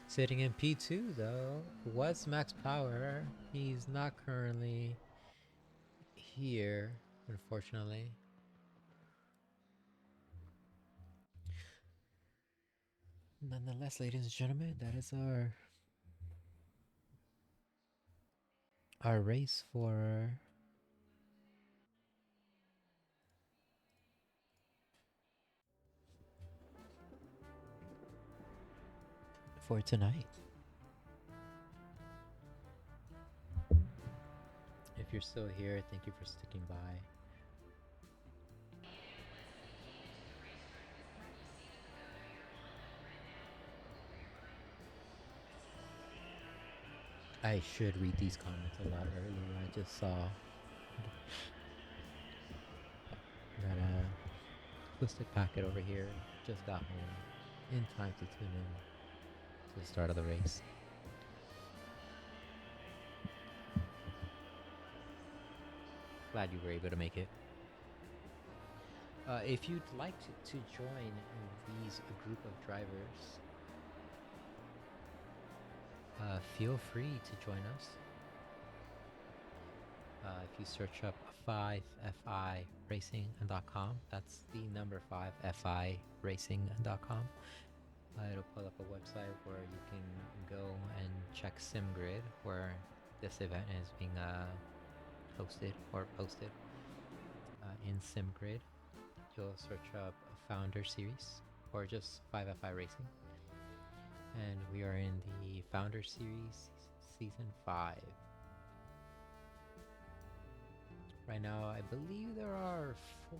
Sitting in P2 though was Max Power. He's not currently here, unfortunately. Nonetheless, ladies and gentlemen, that is our our race for tonight. If you're still here, thank you for sticking by. I should read these comments a lot earlier. I just saw that acoustic packet over here just got home in time to tune in to the start of the race. Glad you were able to make it. If you'd like to join these group of drivers, feel free to join us. If you search up 5firacing.com, that's the number 5firacing.com. It'll pull up a website where you can go and check SimGrid, where this event is being hosted or posted. In SimGrid, you'll search up Founder Series or just 5FI Racing. And we are in the Founder Series Season 5. Right now, I believe there are 4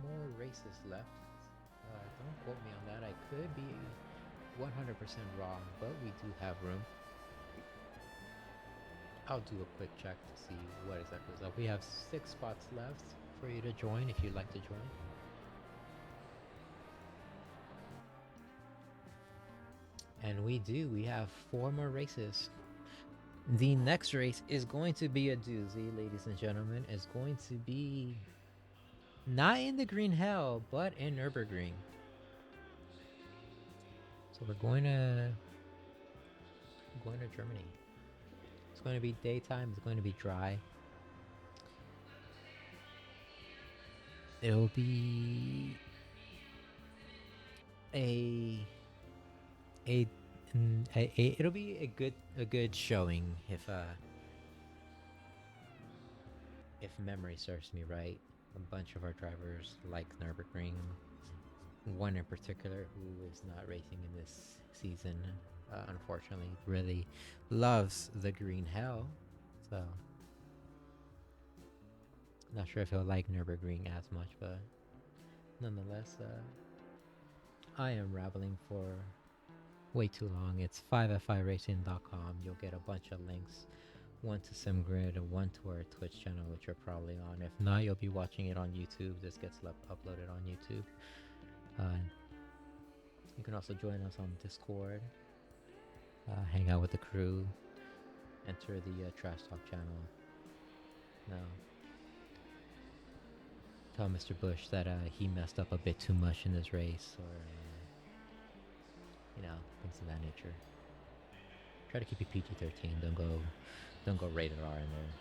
more races left. Don't quote me on that. I could be 100% wrong, but we do have room. I'll do a quick check to see what exactly is up. We have 6 spots left for you to join if you'd like to join. And we have 4 more races. The next race is going to be a doozy, ladies and gentlemen. It's going to be not in the Green Hell, but in Nürburgring. So we're going to Germany. It's going to be daytime. It's going to be dry. It'll be it'll be a good showing if memory serves me right. A bunch of our drivers like Nürburgring. One in particular who is not racing in this season, unfortunately, really loves the Green Hell. So not sure if he'll like Nürburgring as much, but nonetheless, I am rambling for way too long. It's 5firacing.com. You'll get a bunch of links. One to SimGrid and one to our Twitch channel, which you're probably on. If not, you'll be watching it on YouTube. This gets uploaded on YouTube. You can also join us on Discord. Hang out with the crew. Enter the Trash Talk channel. Now, tell Mr. Bush that he messed up a bit too much in this race, or things of that nature. Try to keep it PG-13. Don't go rated R in there.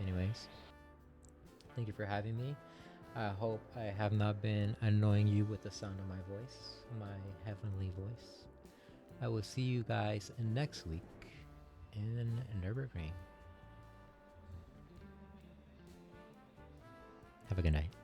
Anyways, thank you for having me. I hope I have not been annoying you with the sound of my voice, my heavenly voice. I will see you guys next week in Nürburgring. Have a good night.